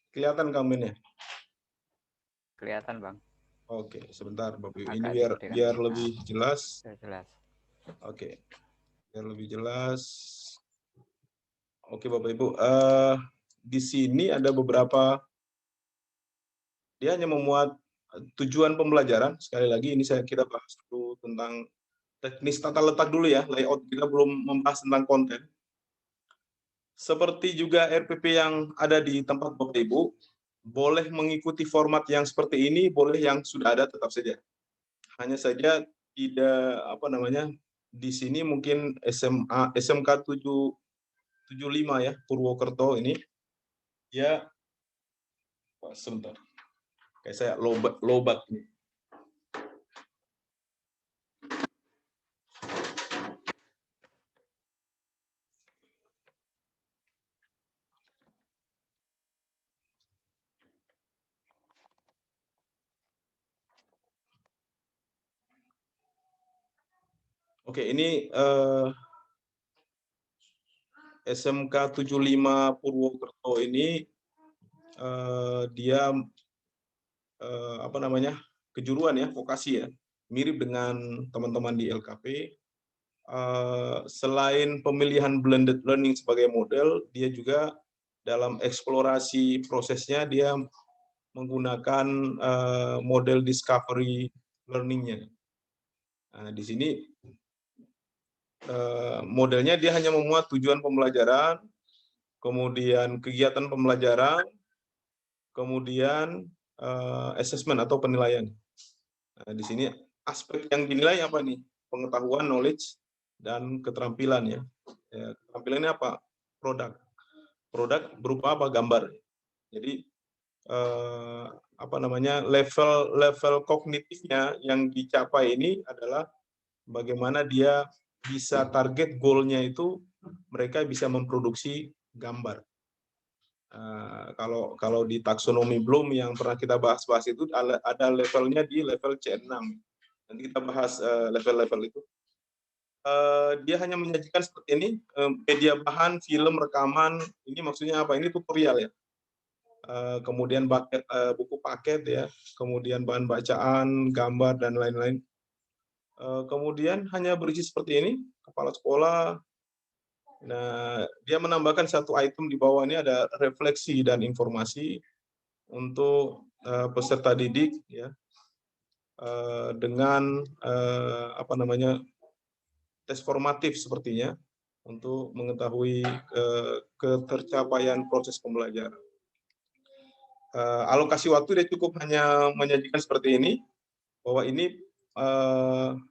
Kelihatan kameranya? Kelihatan Bang. Oke, sebentar Bapak Ibu. Ini Agak biar digedekan. lebih jelas. Jelas. Oke. Biar lebih jelas. Oke Bapak Ibu, di sini ada beberapa, dia hanya memuat tujuan pembelajaran. Sekali lagi ini kita bahas dulu tentang teknis tata letak dulu ya, layout, kita belum membahas tentang konten. Seperti juga RPP yang ada di tempat Bapak Ibu, boleh mengikuti format yang seperti ini, boleh yang sudah ada tetap saja. Hanya saja tidak di sini mungkin SMK 75 ya, Purwokerto ini ya, sebentar. Kayak saya lobat ini. Oke, ini SMK 75 Purwokerto ini dia kejuruan ya, vokasi ya, mirip dengan teman-teman di LKP. Selain pemilihan blended learning sebagai model, dia juga dalam eksplorasi prosesnya dia menggunakan model discovery learning-nya. Nah, di sini modelnya dia hanya memuat tujuan pembelajaran, kemudian kegiatan pembelajaran, kemudian assessment atau penilaian. Nah, di sini aspek yang dinilai apa nih? Pengetahuan, knowledge, dan keterampilan ya. Keterampilannya apa? Produk berupa apa? Gambar. Jadi level kognitifnya yang dicapai ini adalah bagaimana dia bisa target goalnya itu mereka bisa memproduksi gambar. Kalau di taksonomi Bloom yang pernah kita bahas itu ada levelnya di level C6. Nanti kita bahas level-level itu. Dia hanya menyajikan seperti ini, media bahan, film, rekaman. Ini maksudnya apa? Ini tutorial ya. Kemudian buku paket ya, kemudian bahan bacaan, gambar, dan lain-lain. Kemudian hanya berisi seperti ini, kepala sekolah. Nah, dia menambahkan satu item di bawah ini ada refleksi dan informasi untuk peserta didik ya, dengan tes formatif sepertinya untuk mengetahui ketercapaian proses pembelajaran. Alokasi waktu dia cukup hanya menyajikan seperti ini, bahwa ini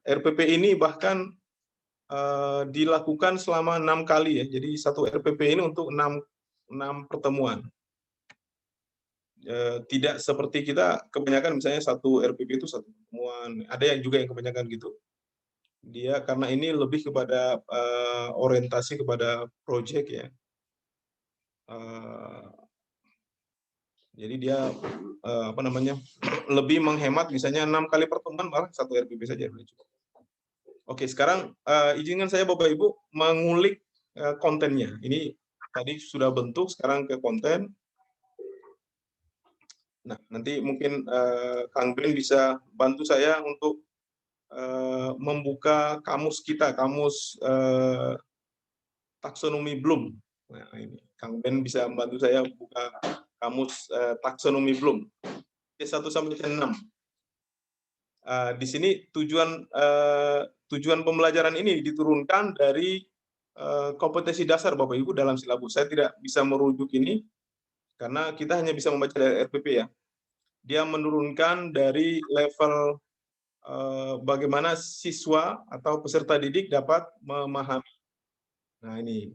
RPP ini bahkan dilakukan selama 6 kali ya. Jadi satu RPP ini untuk 6 pertemuan. Tidak seperti kita kebanyakan misalnya satu RPP itu satu pertemuan. Ada yang juga yang kebanyakan gitu. Dia karena ini lebih kepada orientasi kepada project ya. Jadi dia lebih menghemat, misalnya 6 kali pertemuan malah satu RPP saja. Oke, sekarang izinkan saya Bapak Ibu mengulik kontennya. Ini tadi sudah bentuk, sekarang ke konten. Nah, nanti mungkin Kang Ben bisa bantu saya untuk membuka kamus kita, kamus taksonomi Bloom. Nah, ini Kang Ben bisa membantu saya buka kamus taksonomi Bloom. C1 sampai C6. Di sini tujuan pembelajaran ini diturunkan dari kompetensi dasar Bapak Ibu dalam silabus. Saya tidak bisa merujuk ini karena kita hanya bisa membaca dari RPP ya. Dia menurunkan dari level bagaimana siswa atau peserta didik dapat memahami. Nah ini,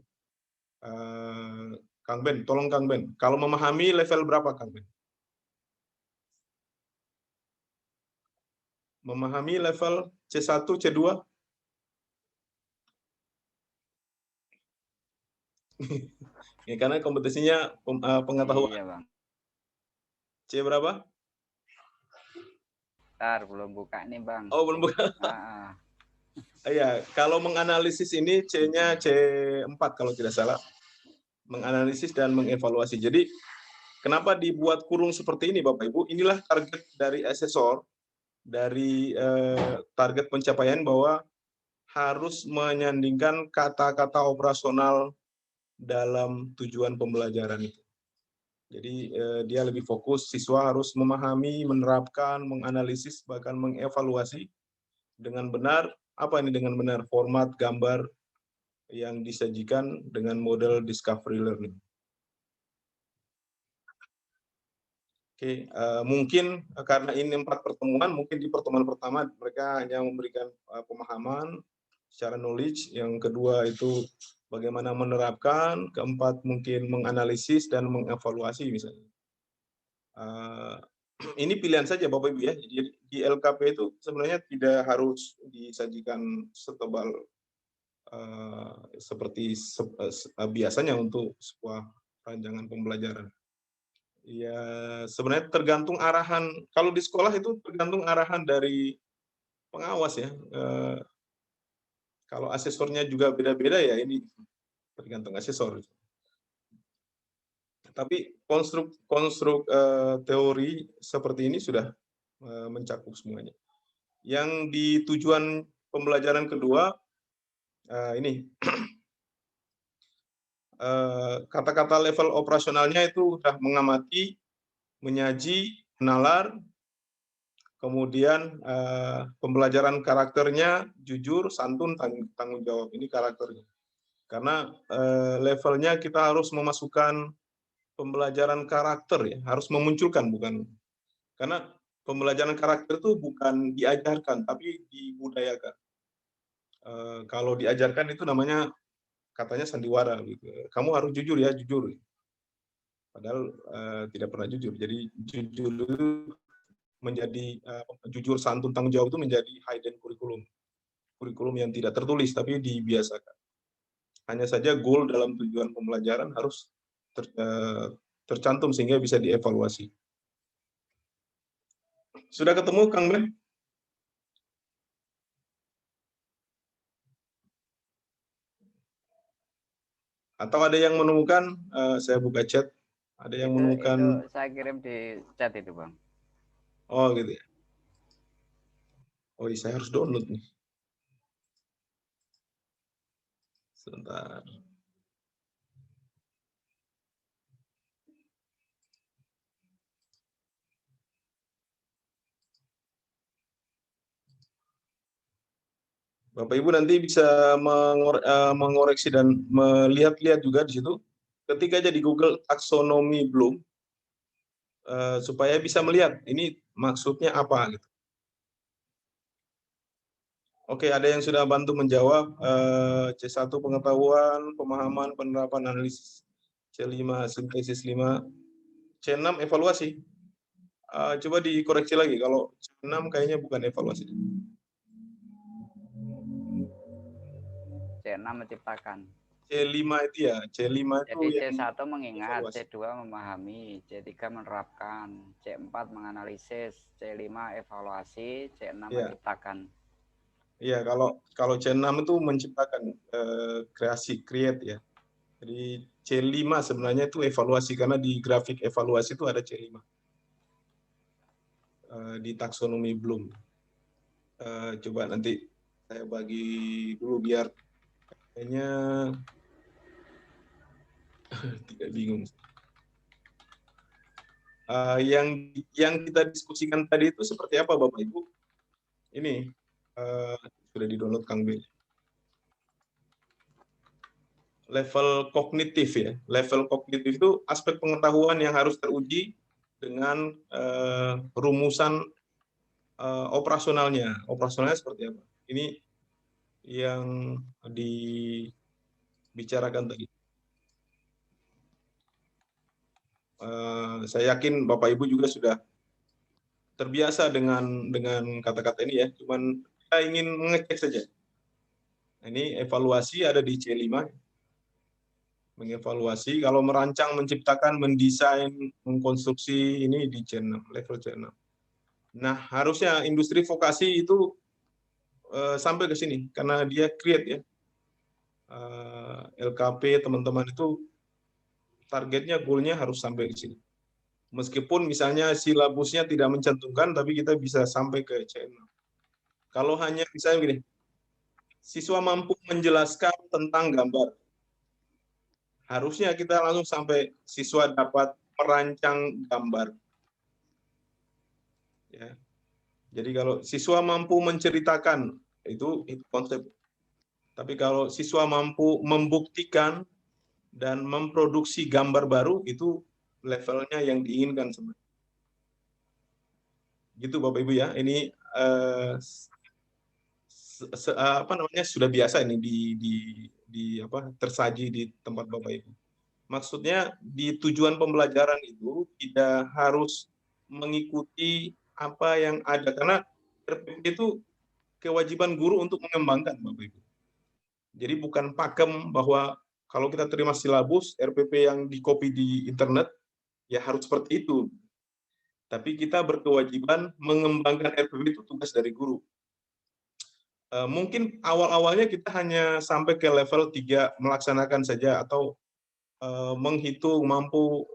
Kang Ben, tolong Kang Ben. Kalau memahami level berapa Kang Ben? Memahami level C1, C2? Ya, karena kompetensinya pengetahuan. Iya, Bang. C berapa? Bentar, belum buka nih, Bang. Oh, belum buka. Iya, kalau menganalisis ini C-nya C4 kalau tidak salah. Menganalisis dan mengevaluasi. Jadi, kenapa dibuat kurung seperti ini, Bapak Ibu? Inilah target dari asesor, dari target pencapaian bahwa harus menyandingkan kata-kata operasional dalam tujuan pembelajaran itu. Jadi dia lebih fokus, siswa harus memahami, menerapkan, menganalisis, bahkan mengevaluasi dengan benar. Apa ini dengan benar? Format gambar yang disajikan dengan model discovery learning. Oke, mungkin karena ini 4 pertemuan, mungkin di pertemuan pertama mereka hanya memberikan pemahaman secara knowledge, yang kedua itu bagaimana menerapkan, keempat mungkin menganalisis dan mengevaluasi misalnya. Ini pilihan saja Bapak Ibu ya. Jadi di LKP itu sebenarnya tidak harus disajikan setebal seperti biasanya untuk sebuah rancangan pembelajaran. Ya, sebenarnya tergantung arahan. Kalau di sekolah itu tergantung arahan dari pengawas ya. Kalau asesornya juga beda-beda ya, ini tergantung asesor. Tapi konstruk teori seperti ini sudah mencakup semuanya. Yang di tujuan pembelajaran kedua ini kata-kata level operasionalnya itu sudah mengamati, menyaji, menalar, kemudian pembelajaran karakternya jujur, santun, tanggung jawab. Ini karakternya. Karena levelnya kita harus memasukkan pembelajaran karakter ya, harus memunculkan, bukan. Karena pembelajaran karakter itu bukan diajarkan, tapi dibudayakan. Kalau diajarkan itu namanya katanya sandiwara gitu. Kamu harus jujur ya, jujur. Padahal tidak pernah jujur. Jadi jujur itu menjadi jujur, santun, tanggung jawab itu menjadi hidden kurikulum. Kurikulum yang tidak tertulis tapi dibiasakan. Hanya saja goal dalam tujuan pembelajaran harus tercantum sehingga bisa dievaluasi. Sudah ketemu Kang Ben? Atau ada yang menemukan? Saya buka chat. Ada yang menemukan? Itu saya kirim di chat itu Bang. Oh gitu ya. Oh iya, saya harus download nih. Sebentar. Bapak Ibu nanti bisa mengoreksi dan melihat-lihat juga di situ. Ketik aja di Google taksonomi Bloom supaya bisa melihat ini maksudnya apa gitu. Oke, ada yang sudah bantu menjawab. C1 pengetahuan, pemahaman, penerapan, analisis. C5 sintesis 5. C6 evaluasi. Coba dikoreksi lagi, kalau C6 kayaknya bukan evaluasi. C6 menciptakan. C5 itu ya, C5 itu Jadi yang C1 mengingat, evaluasi. C2 memahami, C3 menerapkan, C4 menganalisis, C5 evaluasi, C6 Ya. menciptakan. Iya, kalau C6 itu menciptakan kreasi, create ya. Jadi C5 sebenarnya itu evaluasi, karena di grafik evaluasi itu ada C5. Di taksonomi Bloom. Coba nanti saya bagi dulu biar kayaknya tidak bingung. Yang kita diskusikan tadi itu seperti apa Bapak Ibu? Ini sudah di-download Kang B. Level kognitif ya. Level kognitif itu aspek pengetahuan yang harus teruji dengan rumusan operasionalnya. Operasionalnya seperti apa? Ini yang dibicarakan tadi. Saya yakin Bapak Ibu juga sudah terbiasa dengan kata-kata ini ya. Cuman kita ingin mengecek saja. Ini evaluasi ada di C5. Mengevaluasi, kalau merancang, menciptakan, mendesain, mengkonstruksi ini di C6, level C6. Nah, harusnya industri vokasi itu sampai ke sini karena dia create ya. LKP teman-teman itu targetnya, goalnya harus sampai ke sini. Meskipun misalnya silabusnya tidak mencantumkan, tapi kita bisa sampai ke C6. Kalau hanya misalnya begini, siswa mampu menjelaskan tentang gambar. harusnya kita langsung sampai siswa dapat merancang gambar. Ya. Jadi kalau siswa mampu menceritakan, itu konsep. Tapi kalau siswa mampu membuktikan dan memproduksi gambar baru, itu levelnya yang diinginkan sebenarnya. Gitu Bapak Ibu ya. Ini sudah biasa ini tersaji di tempat Bapak Ibu. Maksudnya di tujuan pembelajaran itu tidak harus mengikuti apa yang ada, karena RPP itu kewajiban guru untuk mengembangkan Bapak Ibu. Jadi bukan pakem bahwa kalau kita terima silabus RPP yang di-copy di internet ya harus seperti itu. Tapi kita berkewajiban mengembangkan RPP, itu tugas dari guru. Mungkin awal-awalnya kita hanya sampai ke level 3 melaksanakan saja, atau menghitung, mampu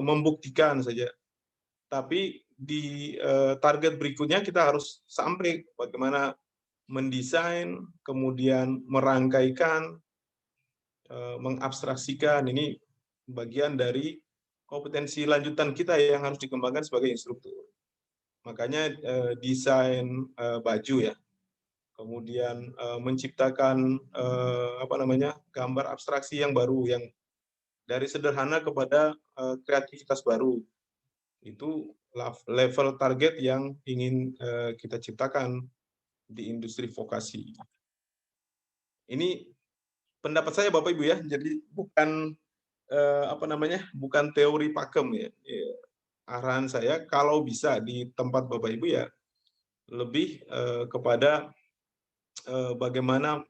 membuktikan saja. Tapi di target berikutnya kita harus sampai bagaimana mendesain, kemudian merangkaikan, mengabstraksikan. Ini bagian dari kompetensi lanjutan kita yang harus dikembangkan sebagai instruktur. Makanya desain baju ya, kemudian menciptakan gambar abstraksi yang baru, yang dari sederhana kepada kreativitas baru. Itu level target yang ingin kita ciptakan di industri vokasi. Ini pendapat saya Bapak Ibu ya, jadi bukan bukan teori pakem ya. Arahan saya kalau bisa di tempat Bapak Ibu ya lebih kepada bagaimana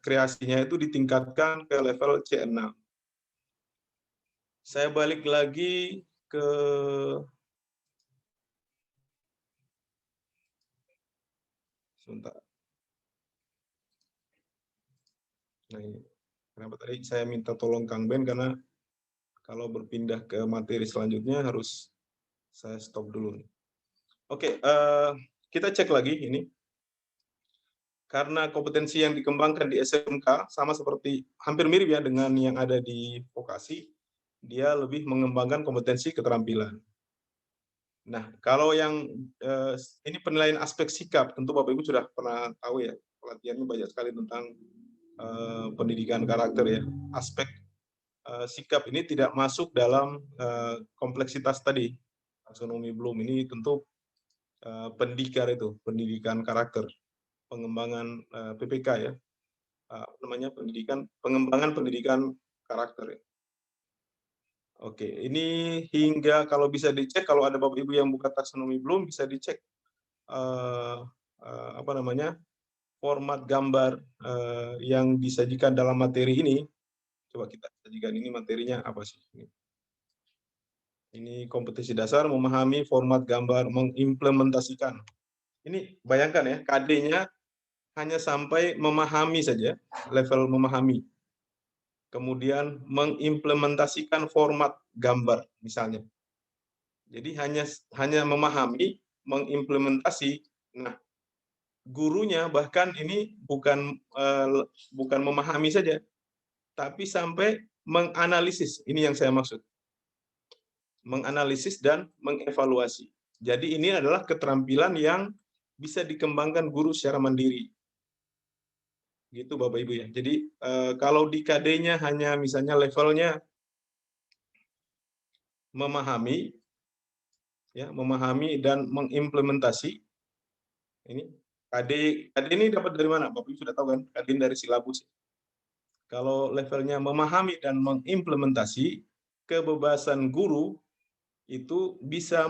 kreasinya itu ditingkatkan ke level C6. Saya balik lagi ke sebentar. Nah, ini kenapa tadi saya minta tolong Kang Ben, karena kalau berpindah ke materi selanjutnya harus saya stop dulu. Oke, kita cek lagi ini. Karena kompetensi yang dikembangkan di SMK sama seperti, hampir mirip ya dengan yang ada di vokasi, dia lebih mengembangkan kompetensi keterampilan. Nah, kalau yang ini penilaian aspek sikap, tentu Bapak Ibu sudah pernah tahu ya, pelatihannya banyak sekali tentang pendidikan karakter ya. Aspek sikap ini tidak masuk dalam kompleksitas tadi, taksonomi Bloom. Ini tentu pendikar itu, pendidikan karakter, pengembangan PPK ya, pengembangan pendidikan karakter ya. Oke, ini hingga kalau bisa dicek, kalau ada Bapak Ibu yang buka taksonomi Bloom, bisa dicek format gambar yang disajikan dalam materi ini. Coba kita sajikan, ini materinya apa sih? Ini kompetensi dasar, memahami format gambar, mengimplementasikan. Ini bayangkan ya, KD-nya hanya sampai memahami saja, level memahami. Kemudian mengimplementasikan format gambar misalnya. Jadi hanya memahami, mengimplementasi. Nah, gurunya bahkan ini bukan memahami saja, tapi sampai menganalisis. Ini yang saya maksud. Menganalisis dan mengevaluasi. Jadi ini adalah keterampilan yang bisa dikembangkan guru secara mandiri. Gitu Bapak Ibu ya. Jadi kalau di KD-nya hanya misalnya levelnya memahami dan mengimplementasi. Ini KD ini dapat dari mana? Bapak Ibu sudah tahu kan? KD dari silabus. Kalau levelnya memahami dan mengimplementasi, kebebasan guru itu bisa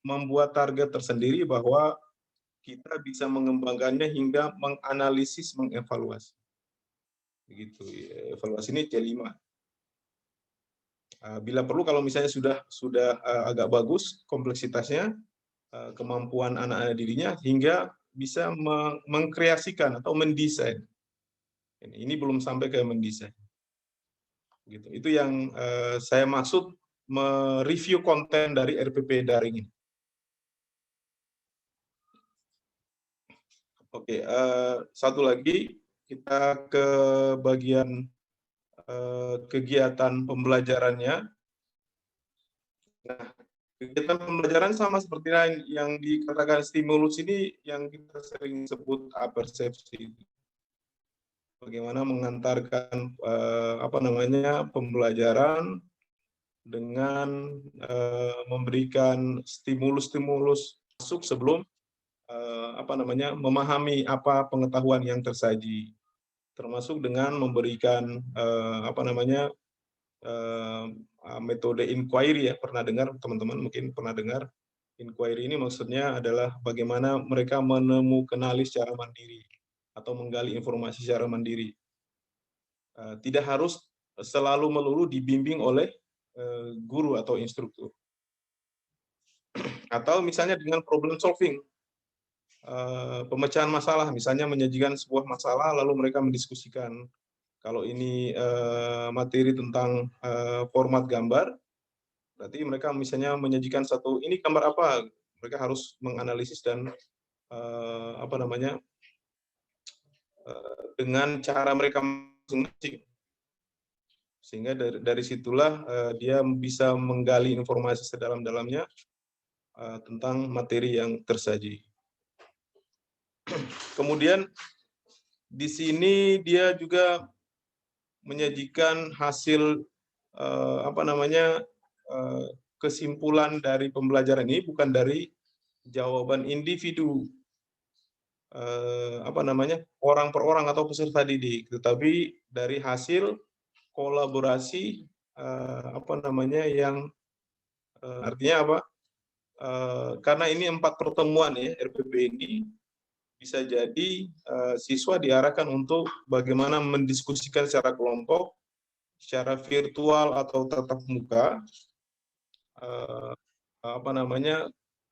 membuat target tersendiri bahwa kita bisa mengembangkannya hingga menganalisis, mengevaluasi. Begitu. Evaluasi ini C5. Bila perlu, kalau misalnya sudah agak bagus kompleksitasnya, kemampuan anak-anak dirinya, hingga bisa mengkreasikan atau mendesain. Ini belum sampai ke mendesain. Gitu. Itu yang saya maksud mereview konten dari RPP daring ini. Oke, satu lagi kita ke bagian kegiatan pembelajarannya. Nah, kegiatan pembelajaran sama seperti yang dikatakan stimulus ini yang kita sering sebut apersepsi. Bagaimana mengantarkan pembelajaran dengan memberikan stimulus-stimulus masuk sebelum memahami apa pengetahuan yang tersaji, termasuk dengan memberikan metode inquiry ya. Pernah dengar teman-teman, mungkin pernah dengar. Inquiry ini maksudnya adalah bagaimana mereka kenali secara mandiri atau menggali informasi secara mandiri. Tidak harus selalu melulu dibimbing oleh guru atau instruktur. Atau misalnya dengan problem solving, pemecahan masalah, misalnya menyajikan sebuah masalah lalu mereka mendiskusikan. Kalau ini materi tentang format gambar, berarti mereka misalnya menyajikan ini gambar apa, mereka harus menganalisis dan dengan cara mereka masing-masing, sehingga dari situlah dia bisa menggali informasi sedalam-dalamnya tentang materi yang tersaji. Kemudian di sini dia juga menyajikan hasil kesimpulan dari pembelajaran ini bukan dari jawaban individu orang per orang atau peserta didik, tetapi dari hasil kolaborasi yang artinya apa? Karena ini 4 pertemuan ya RPP ini, bisa jadi siswa diarahkan untuk bagaimana mendiskusikan secara kelompok, secara virtual atau tatap muka,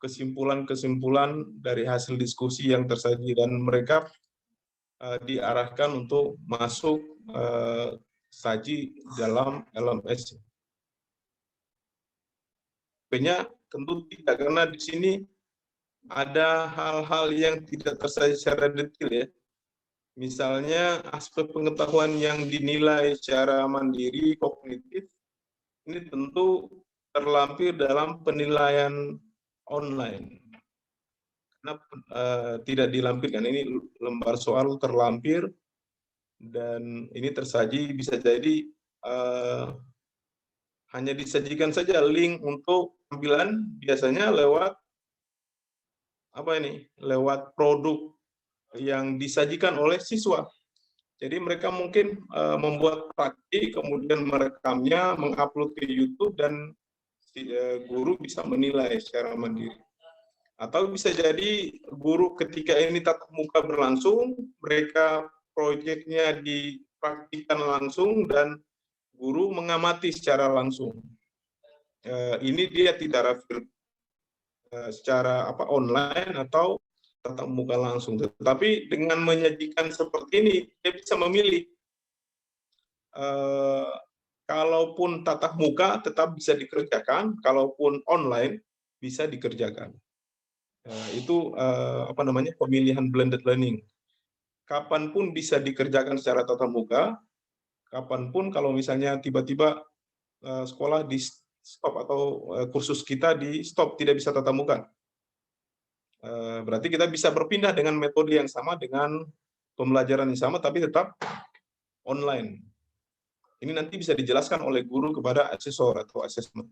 kesimpulan-kesimpulan dari hasil diskusi yang tersaji, dan mereka diarahkan untuk masuk saji dalam LMS. Nya tentu tidak, karena di sini ada hal-hal yang tidak tersaji secara detail ya. Misalnya aspek pengetahuan yang dinilai secara mandiri, kognitif, ini tentu terlampir dalam penilaian online. Karena tidak dilampirkan, ini lembar soal terlampir, dan ini tersaji bisa jadi hanya disajikan saja link untuk tampilan, biasanya lewat lewat produk yang disajikan oleh siswa. Jadi mereka mungkin membuat praktik, kemudian merekamnya, mengupload ke YouTube, dan guru bisa menilai secara mandiri. Atau bisa jadi guru ketika ini tatap muka berlangsung, mereka proyeknya dipraktikkan langsung dan guru mengamati secara langsung. Ini dia tidak secara online atau tatap muka langsung. Tetapi dengan menyajikan seperti ini, dia bisa memilih. Kalaupun tatap muka tetap bisa dikerjakan, kalaupun online bisa dikerjakan. Itu pemilihan blended learning. Kapanpun bisa dikerjakan secara tatap muka, kapanpun kalau misalnya tiba-tiba sekolah di stop atau kursus kita di stop, tidak bisa tatap muka, berarti kita bisa berpindah dengan metode yang sama, dengan pembelajaran yang sama, tapi tetap online. Ini nanti bisa dijelaskan oleh guru kepada asesor atau asesmen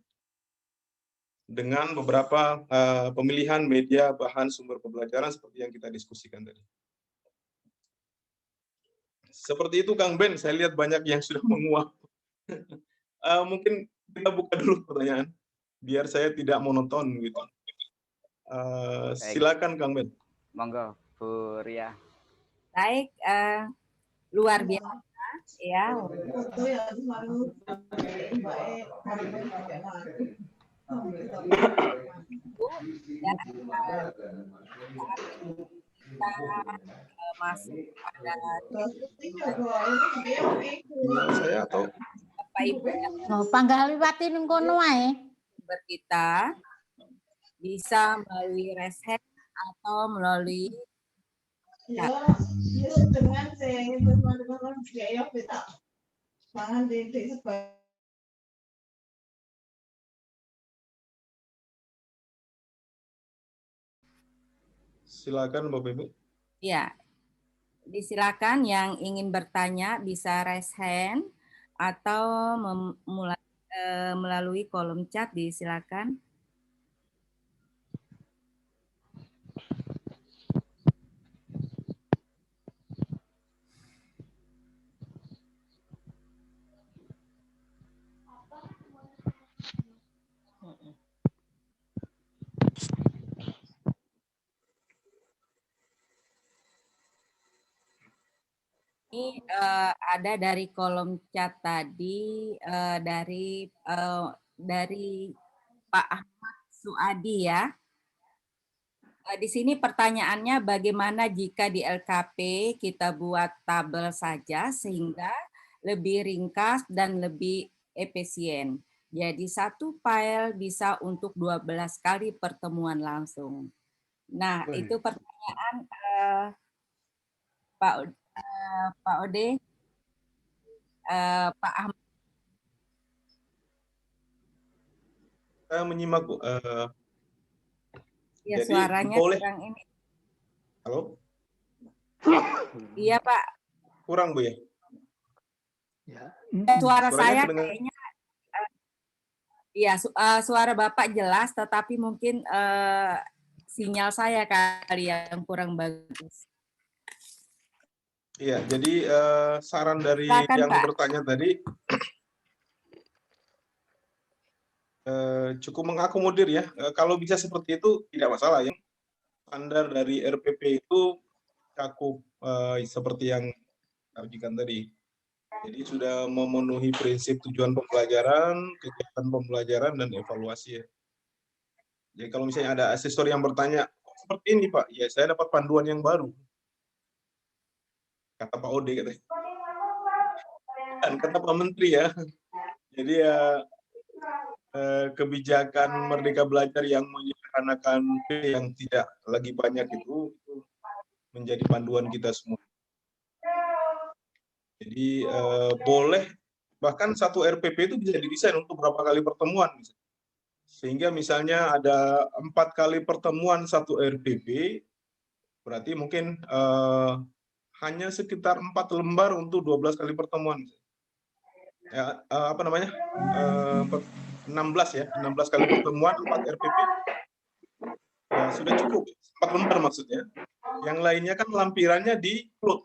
dengan beberapa pemilihan media bahan sumber pembelajaran seperti yang kita diskusikan tadi. Seperti itu Kang Ben, saya lihat banyak yang sudah menguap. Mungkin kita buka dulu pertanyaan, biar saya tidak monoton gitu. Silakan Kang Ben. Monggo, Bu Ria. Baik, luar biasa ya. Masuk pada saya atau Bapak Ibu yang Panggaliwati ning kono wae. kita bisa melalui resep atau melalui Silakan Bapak Ibu. Ya, disilakan yang ingin bertanya bisa raise hand atau melalui kolom chat disilakan. Ini ada dari kolom chat tadi dari Pak Ahmad Suadi ya. Di sini pertanyaannya bagaimana jika di LKP kita buat tabel saja sehingga lebih ringkas dan lebih efisien. Jadi satu file bisa untuk 12 kali pertemuan langsung. Nah, itu pertanyaan Pak Ode, Pak Ahmad. Saya menyimak Bu. Ya, Jadi suaranya boleh. kurang ini. Halo? Iya, Pak. Kurang Bu ya? Suara Suaranya saya kedengaran. kayaknya iya, suara Bapak jelas, tetapi mungkin sinyal saya kali yang kurang bagus. Iya, jadi saran dari Silakan, yang Pak. bertanya tadi cukup mengakomodir ya. Kalau bisa seperti itu tidak masalah ya. Standar dari RPP itu cakup seperti yang ujikan tadi. Jadi sudah memenuhi prinsip tujuan pembelajaran, kegiatan pembelajaran, dan evaluasi ya. Jadi kalau misalnya ada asesor yang bertanya, seperti ini Pak, ya saya dapat panduan yang baru. Kata Pak Ode katanya. Dan kata Pak Menteri ya. Jadi ya kebijakan Merdeka Belajar yang menyederhanakan yang tidak lagi banyak itu menjadi panduan kita semua. Jadi boleh bahkan satu RPP itu bisa didesain untuk berapa kali pertemuan. Sehingga misalnya ada 4 kali pertemuan satu RPP, berarti mungkin hanya sekitar 4 lembar untuk 12 kali pertemuan. Ya, 16 ya, 16 kali pertemuan 4 RPP. Ya, sudah cukup, 4 lembar maksudnya. Yang lainnya kan lampirannya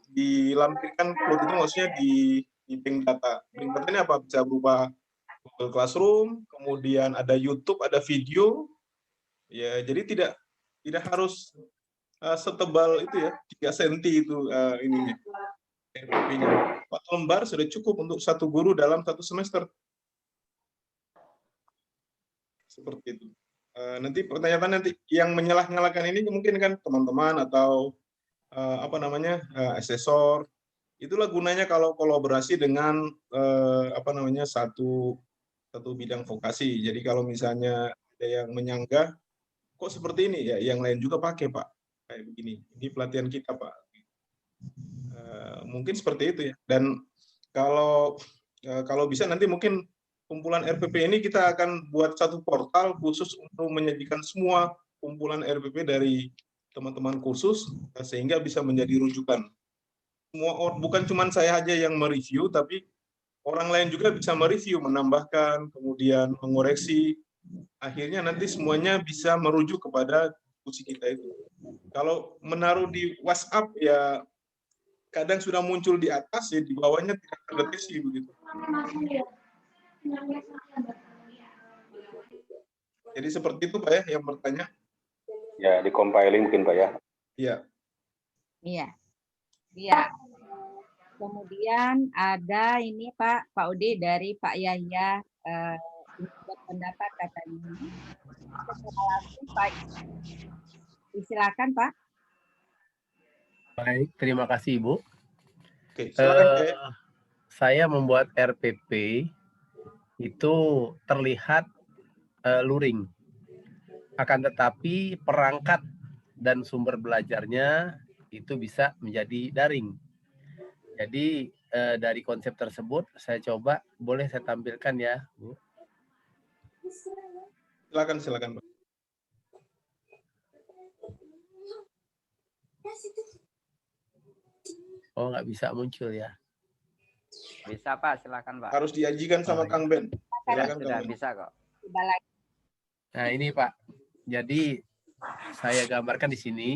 dilampirkan plot itu maksudnya di bank data. Bank data ini apa? Bisa berupa Google Classroom, kemudian ada YouTube, ada video. Ya, jadi tidak harus setebal itu ya, 3 cm itu ininya. RPP-nya. 4 lembar sudah cukup untuk satu guru dalam 1 semester. Seperti itu. Nanti pertanyaan nanti yang menyalah-nyalahkan ini mungkin kan teman-teman atau asesor. Itulah gunanya kalau kolaborasi dengan satu bidang vokasi. Jadi kalau misalnya ada yang menyanggah, kok seperti ini ya, yang lain juga pakai Pak, kayak begini. Ini pelatihan kita Pak. Mungkin seperti itu ya. Dan kalau bisa nanti mungkin kumpulan RPP ini kita akan buat satu portal khusus untuk menyajikan semua kumpulan RPP dari teman-teman kursus sehingga bisa menjadi rujukan. Bukan cuma saya aja yang mereview, tapi orang lain juga bisa mereview, menambahkan, kemudian mengoreksi. Akhirnya nanti semuanya bisa merujuk kepada diskusi kita itu. Kalau menaruh di WhatsApp ya kadang sudah muncul di atas ya di bawahnya tidak terdeteksi begitu. Jadi seperti itu Pak ya yang bertanya. Ya, di compiling mungkin Pak ya. Iya. Iya. Iya. Kemudian ada ini Pak Ode dari Pak Yahya berpendapat katanya. Langsung Pak. Silakan Pak. Baik, terima kasih Ibu. Oke, silakan. Saya membuat RPP itu terlihat luring. Akan tetapi perangkat dan sumber belajarnya itu bisa menjadi daring. Jadi dari konsep tersebut saya coba, boleh saya tampilkan ya, Bu? Silakan Pak. Oh, nggak bisa muncul ya. Bisa Pak, silakan Pak. Harus diajikan sama Kang Ben. Silakan Sudah Kang Ben. bisa kok. Coba lagi. Nah ini Pak, jadi saya gambarkan di sini,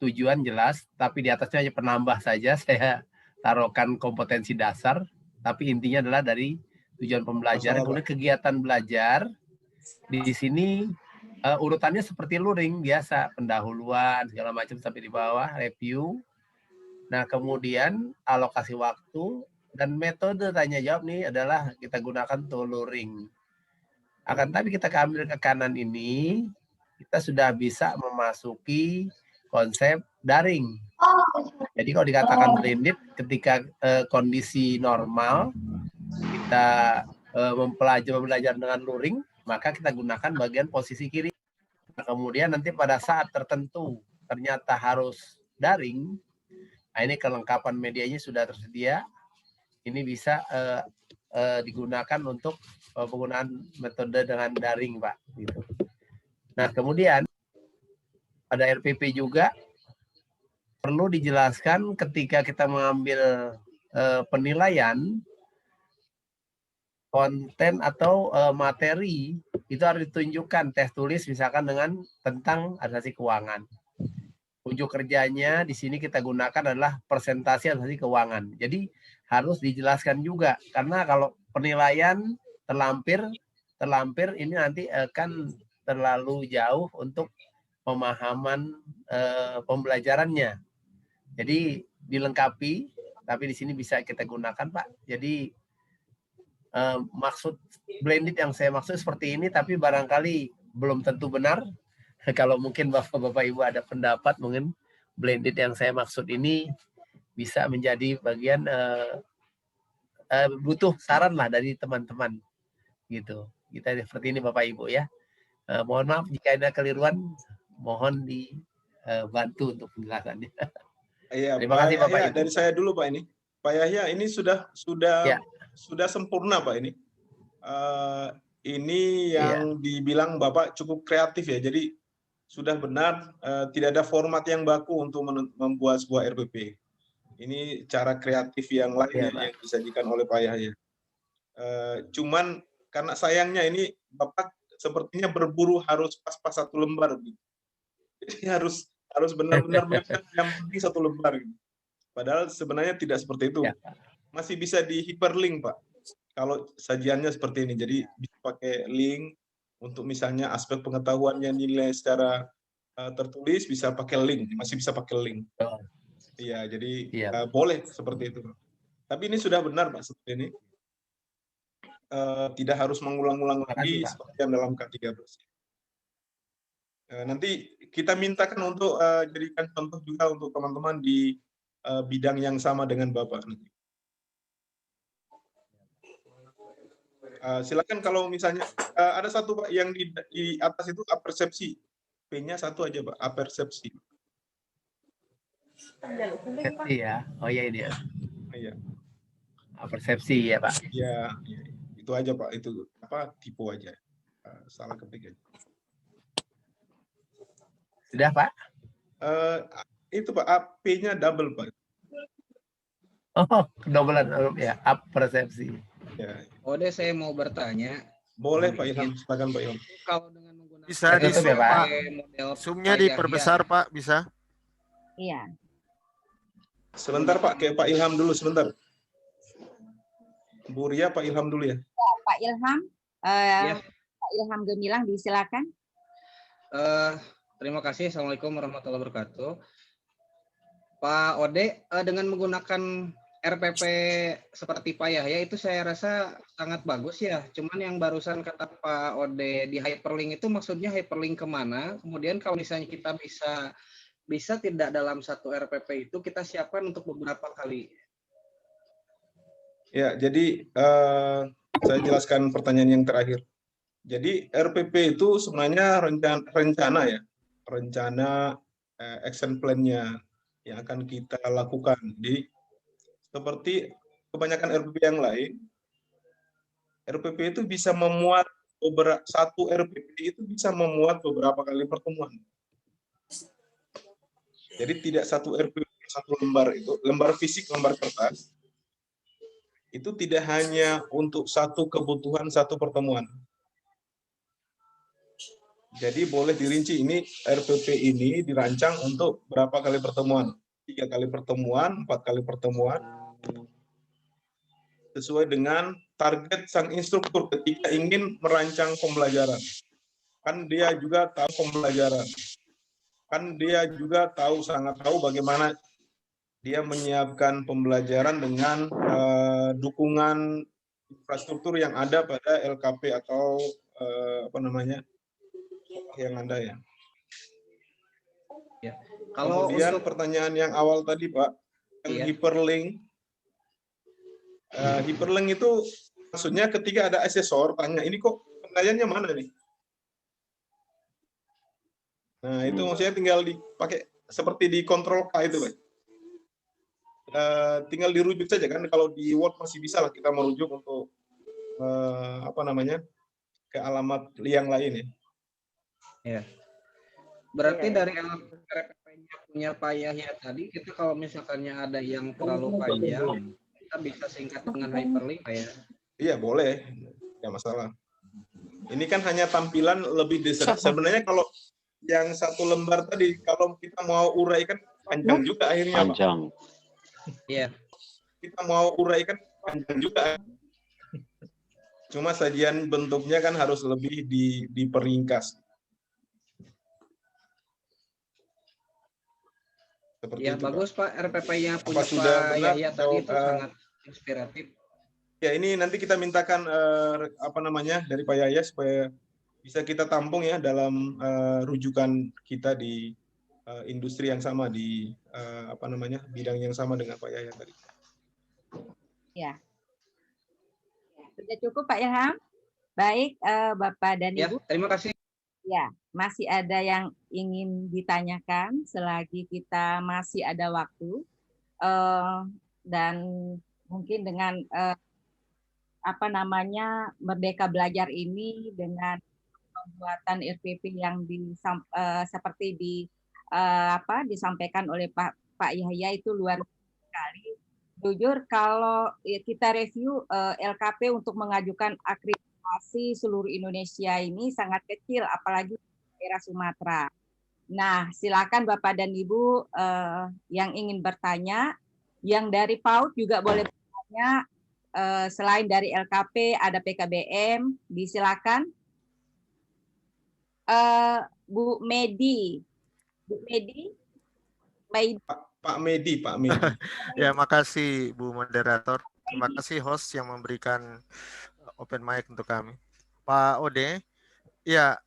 tujuan jelas, tapi di atasnya hanya penambah saja, saya taruhkan kompetensi dasar, tapi intinya adalah dari tujuan pembelajaran, Masalah, kemudian kegiatan belajar, di sini urutannya seperti luring biasa, pendahuluan, segala macam sampai di bawah, review. Nah kemudian alokasi waktu, dan metode tanya jawab nih adalah kita gunakan untuk luring. Akan tapi kita ambil ke kanan ini, kita sudah bisa memasuki konsep daring. Jadi kalau dikatakan blended, ketika kondisi normal, kita belajar dengan luring, maka kita gunakan bagian posisi kiri. Nah, kemudian nanti pada saat tertentu ternyata harus daring, nah ini kelengkapan medianya sudah tersedia. Ini bisa digunakan untuk penggunaan metode dengan daring, Pak. Gitu. Nah, kemudian pada RPP juga perlu dijelaskan ketika kita mengambil penilaian konten atau materi, itu harus ditunjukkan tes tulis misalkan dengan tentang asasi keuangan. Unjuk kerjanya di sini kita gunakan adalah presentasi asasi keuangan. Jadi harus dijelaskan juga, karena kalau penilaian terlampir ini nanti akan terlalu jauh untuk pemahaman pembelajarannya. Jadi dilengkapi, tapi di sini bisa kita gunakan, Pak. Jadi maksud blended yang saya maksud seperti ini, tapi barangkali belum tentu benar. Kalau mungkin Bapak Ibu ada pendapat, mungkin blended yang saya maksud ini bisa menjadi bagian butuh saran lah dari teman-teman gitu. Kita seperti ini Bapak Ibu ya. Mohon maaf jika ada keliruan, mohon dibantu untuk penjelasannya. Iya, Terima kasih Bapak Yahya, Ibu. dari saya dulu Pak ini. Pak Yahya, ini sudah sempurna Pak ini. Ini yang dibilang Bapak cukup kreatif ya. Jadi sudah benar, tidak ada format yang baku untuk membuat sebuah RPP. Ini cara kreatif yang lain yang disajikan oleh Pak Yahya. Cuman karena sayangnya ini Bapak sepertinya berburu harus pas-pas satu lembar. Gitu. Jadi harus benar-benar yang penting satu lembar. Gitu. Padahal sebenarnya tidak seperti itu. Masih bisa di hyperlink Pak. Kalau sajiannya seperti ini. Jadi bisa pakai link untuk misalnya aspek pengetahuannya nilai secara tertulis, bisa pakai link. Masih bisa pakai link. Iya, jadi boleh seperti itu. Tapi ini sudah benar Pak seperti ini. Tidak harus mengulang-ulang lagi seperti yang dalam K13. Nanti kita mintakan untuk jadikan contoh juga untuk teman-teman di bidang yang sama dengan Bapak. Silakan kalau misalnya ada satu Pak yang di atas itu apersepsi. P-nya satu aja Pak, apersepsi. Iya, oh iya ini ya. Iya. Persepsi ya Pak. Iya, itu aja Pak, itu apa tipe aja. Salah ketik aja. Sudah Pak? Itu Pak, P-nya double Pak. Oh, kedobelan ya, persepsi. Ya. Ode saya mau bertanya. Boleh Pak Ilham, silakan Pak Ilham. Kalau dengan menggunakan bisa di zoom, ya, Pak. Zoom-nya diperbesar Pak, bisa? Iya. Sebentar Pak, kayak Pak Ilham dulu sebentar. Bu Ria, Pak Ilham dulu ya. Pak Ilham, Pak Ilham Gemilang, disilakan. Terima kasih. Assalamualaikum warahmatullahi wabarakatuh. Pak Ode, dengan menggunakan RPP seperti Pak Yahya itu saya rasa sangat bagus ya. Cuman yang barusan kata Pak Ode di hyperlink itu maksudnya hyperlink kemana? Kemudian kalau misalnya kita bisa tidak dalam satu RPP itu kita siapkan untuk beberapa kali. Ya, jadi saya jelaskan pertanyaan yang terakhir. Jadi RPP itu sebenarnya rencana ya, rencana action plan-nya yang akan kita lakukan. Jadi seperti kebanyakan RPP yang lain, RPP itu bisa memuat satu RPP itu bisa memuat beberapa kali pertemuan. Jadi tidak satu RPP satu lembar itu, lembar fisik, lembar kertas, itu tidak hanya untuk satu kebutuhan satu pertemuan. Jadi boleh dirinci, ini RPP ini dirancang untuk berapa kali pertemuan? 3 kali pertemuan, 4 kali pertemuan, sesuai dengan target sang instruktur ketika ingin merancang pembelajaran. Kan dia juga tahu pembelajaran. Kan dia juga sangat tahu bagaimana dia menyiapkan pembelajaran dengan dukungan infrastruktur yang ada pada LKP atau yang ada ya. Kalau kemudian untuk pertanyaan yang awal tadi Pak, yang hyperlink. Hyperlink itu maksudnya ketika ada asesor tanya, ini kok penilaiannya mana nih? Nah itu maksudnya tinggal dipakai seperti di Ctrl K itu Pak. Tinggal dirujuk saja kan, kalau di Word masih bisa lah kita merujuk untuk ke alamat yang lain ya. Ya. Berarti dari RPP-nya punya Pak Yahya tadi, kita kalau misalkannya ada yang terlalu panjang, kita bisa singkat dengan hyperlink Pak ya? Iya boleh, nggak masalah. Ini kan hanya tampilan lebih detail. Sebenarnya kalau yang satu lembar tadi, kalau kita mau uraikan panjang juga akhirnya Pak. Iya. Kita mau uraikan panjang juga. Cuma sajian bentuknya kan harus lebih diperingkas. Seperti Ya itu, bagus Pak, RPP-nya punya sudah Pak benar Yahya tadi itu sangat inspiratif. Ya ini nanti kita mintakan dari Pak Yahya supaya bisa kita tampung ya dalam rujukan kita di industri yang sama, di bidang yang sama dengan Pak Yahya tadi. Ya. Sudah cukup Pak Ilham? Baik, Bapak dan Ibu. Ya, terima kasih. Ya, masih ada yang ingin ditanyakan selagi kita masih ada waktu. Dan mungkin dengan Merdeka Belajar ini dengan pembuatan RPP yang seperti disampaikan oleh Pak Yahya itu luar biasa sekali. Jujur kalau kita review LKP untuk mengajukan akreditasi seluruh Indonesia ini sangat kecil, apalagi daerah Sumatera. Nah, silakan Bapak dan Ibu yang ingin bertanya, yang dari PAUD juga boleh bertanya. Selain dari LKP ada PKBM, disilakan. Bu Medi. Pak Medi. Ya, makasih Bu Moderator. Terima kasih host yang memberikan open mic untuk kami. Pak Ode, ya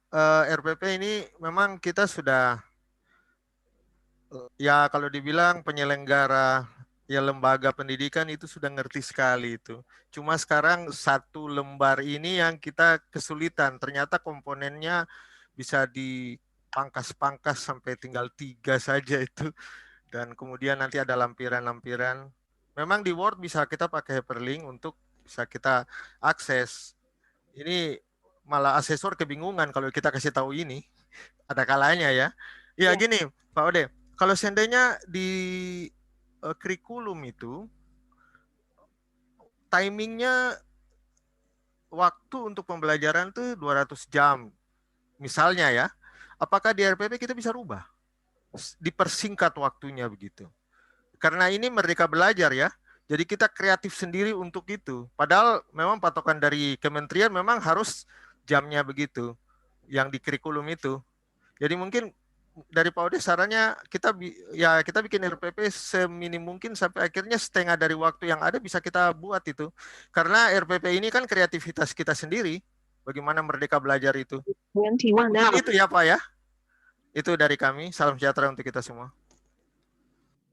RPP ini memang kita sudah, ya kalau dibilang penyelenggara ya lembaga pendidikan itu sudah ngerti sekali itu. Cuma sekarang satu lembar ini yang kita kesulitan. Ternyata komponennya bisa dipangkas-pangkas sampai tinggal 3 saja itu. Dan kemudian nanti ada lampiran-lampiran. Memang di Word bisa kita pakai hyperlink untuk bisa kita akses. Ini malah asesor kebingungan kalau kita kasih tahu ini. Ada kalanya ya. Ya gini Pak Ode, kalau seandainya di kurikulum itu timingnya waktu untuk pembelajaran tuh 200 jam. Misalnya ya, apakah di RPP kita bisa rubah? Dipersingkat waktunya begitu. Karena ini Merdeka Belajar ya. Jadi kita kreatif sendiri untuk itu. Padahal memang patokan dari kementerian memang harus jamnya begitu yang di kurikulum itu. Jadi mungkin dari Pak Ode sarannya kita bikin RPP seminim mungkin sampai akhirnya setengah dari waktu yang ada bisa kita buat itu. Karena RPP ini kan kreativitas kita sendiri. Bagaimana Merdeka Belajar itu. Itu ya Pak ya. Itu dari kami. Salam sejahtera untuk kita semua.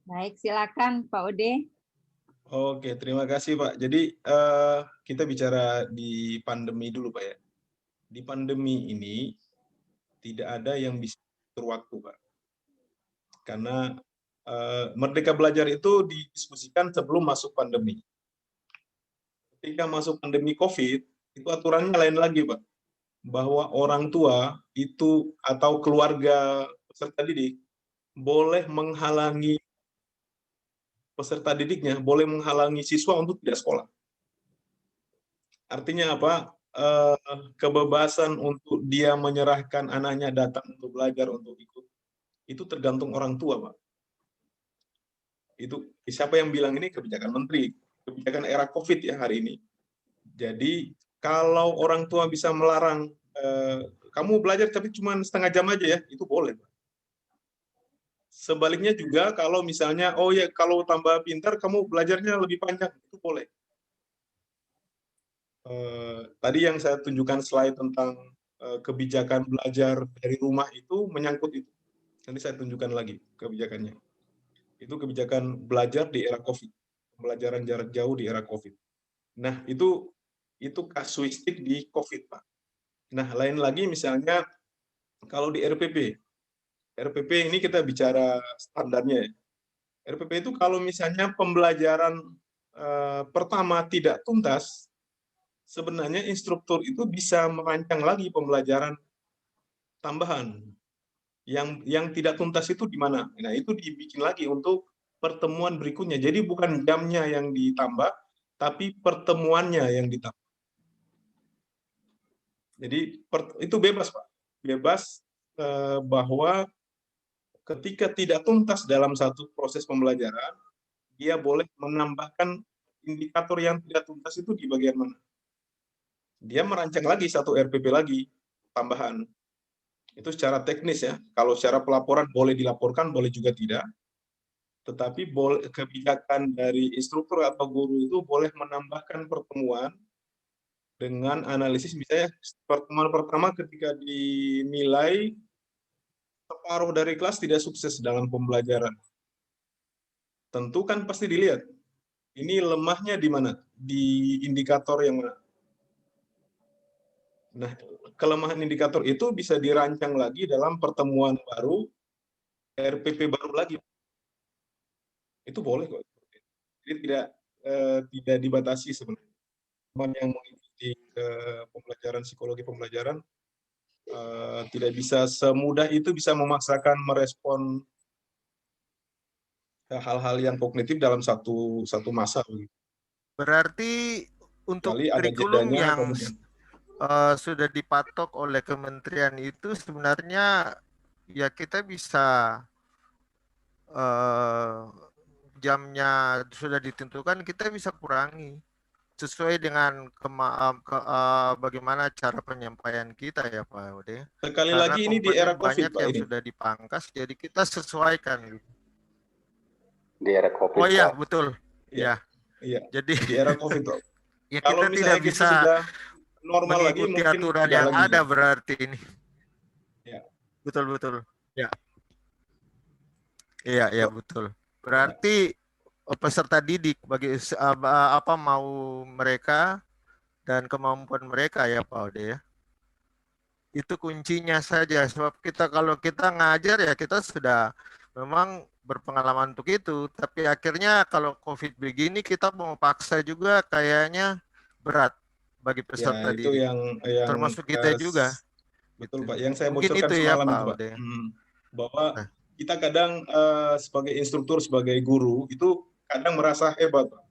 Baik, silakan Pak Ode. Oke, terima kasih Pak. Jadi kita bicara di pandemi dulu Pak ya. Di pandemi ini tidak ada yang bisa atur waktu Pak. Karena Merdeka Belajar itu didiskusikan sebelum masuk pandemi. ketika masuk pandemi COVID, itu aturannya lain lagi, Pak. Bahwa orang tua itu atau keluarga peserta didik boleh menghalangi peserta didiknya, boleh menghalangi siswa untuk tidak sekolah. Artinya apa? Kebebasan untuk dia menyerahkan anaknya datang untuk belajar, untuk ikut, itu tergantung orang tua, Pak. Itu siapa yang bilang ini? Kebijakan menteri, kebijakan era COVID ya hari ini. Jadi kalau orang tua bisa melarang kamu belajar tapi cuma setengah jam aja ya, itu boleh. Sebaliknya juga kalau misalnya, oh ya kalau tambah pintar kamu belajarnya lebih panjang, itu boleh. Tadi yang saya tunjukkan slide tentang kebijakan belajar dari rumah itu menyangkut itu. Nanti saya tunjukkan lagi kebijakannya. Itu kebijakan belajar di era COVID, pembelajaran jarak jauh di era COVID. Nah, itu kasuistik di COVID, Pak. Nah, lain lagi misalnya kalau di RPP. RPP ini kita bicara standarnya ya. RPP itu kalau misalnya pembelajaran pertama tidak tuntas, sebenarnya instruktur itu bisa merancang lagi pembelajaran tambahan. Yang tidak tuntas itu di mana? Nah, itu dibikin lagi untuk pertemuan berikutnya. Jadi bukan jamnya yang ditambah, tapi pertemuannya yang ditambah. Jadi itu bebas, Pak. Bebas bahwa ketika tidak tuntas dalam satu proses pembelajaran, dia boleh menambahkan indikator yang tidak tuntas itu di bagian mana. Dia merancang lagi satu RPP lagi, tambahan. Itu secara teknis ya. Kalau secara pelaporan boleh dilaporkan, boleh juga tidak. Tetapi kebijakan dari instruktur atau guru itu boleh menambahkan pertemuan dengan analisis, misalnya pertemuan pertama ketika dinilai separuh dari kelas tidak sukses dalam pembelajaran. Tentu kan pasti dilihat, ini lemahnya di mana? Di indikator yang mana? Nah, kelemahan indikator itu bisa dirancang lagi dalam pertemuan baru, RPP baru lagi. Itu boleh kok. Jadi tidak dibatasi sebenarnya. Teman yang mengikuti pembelajaran psikologi pembelajaran tidak bisa semudah itu bisa memaksakan merespon hal-hal yang kognitif dalam satu masa. Berarti untuk kurikulum yang sudah dipatok oleh kementerian itu sebenarnya ya kita bisa jamnya sudah ditentukan, kita bisa kurangi sesuai dengan bagaimana cara penyampaian kita ya Pak Ode. Sekali lagi ini di era COVID banyak Pak, yang ini sudah dipangkas, jadi kita sesuaikan. Di era COVID. Oh iya Pak. betul. Ya. Iya. Jadi di era COVID Pak. Ya kalau kita tidak bisa normal lagi mungkin aturan yang lagi, ada berarti ini. Ya. Betul. Ya. Iya betul. Berarti peserta didik bagi apa mau mereka dan kemampuan mereka ya Pak Ode ya. Itu kuncinya saja, sebab kalau kita ngajar ya kita sudah memang berpengalaman untuk itu, tapi akhirnya kalau COVID begini kita mau paksa juga kayaknya berat bagi peserta itu didik. yang Termasuk kita juga. Betul Pak, yang saya Mungkin bocorkan itu ya, semalam Pak itu Pak. Ode. Bahwa kita kadang sebagai instruktur, sebagai guru itu kadang merasa hebat, Pak.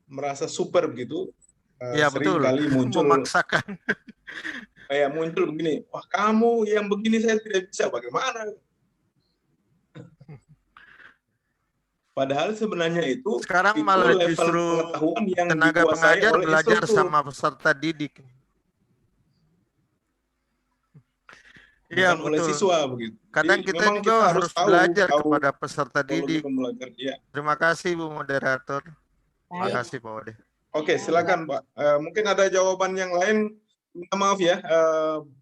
Merasa super begitu. Iya sering betul. kali muncul Memaksakan. Kayak muncul begini, wah kamu yang begini saya tidak bisa, bagaimana? Padahal sebenarnya itu sekarang malah level justru pengetahuan yang tenaga dikuasai pengajar oleh belajar instruktur. sama peserta didik. Iya Bukan oleh betul. siswa begitu. Kadang Jadi, kita memang juga harus tahu belajar kepada peserta didik. Ya. Terima kasih Bu Moderator. Terima Baik. kasih Pak Ode. Oke, silakan Pak. Mungkin ada jawaban yang lain. Minta maaf ya,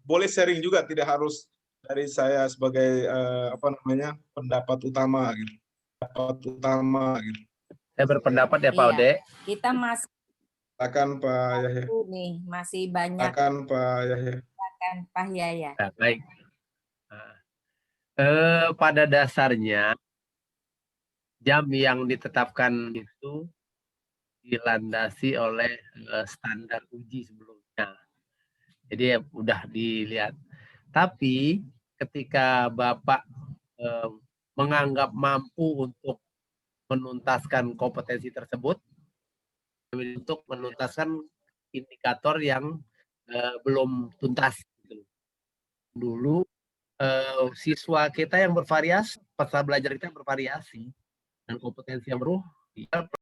boleh sharing juga, tidak harus dari saya sebagai pendapat utama gitu. Saya berpendapat ya Pak Ode. Kita masih Silakan Pak Yahya. nih, masih banyak. Silakan Pak Yahya. Silakan Pak Yahya. Nah, baik. Pada dasarnya jam yang ditetapkan itu dilandasi oleh standar uji sebelumnya. Jadi ya udah dilihat. Tapi ketika Bapak menganggap mampu untuk menuntaskan kompetensi tersebut, untuk menuntaskan indikator yang belum tuntas. Dulu siswa kita yang bervariasi, peserta belajar kita yang bervariasi, dan kompetensi yang berubah,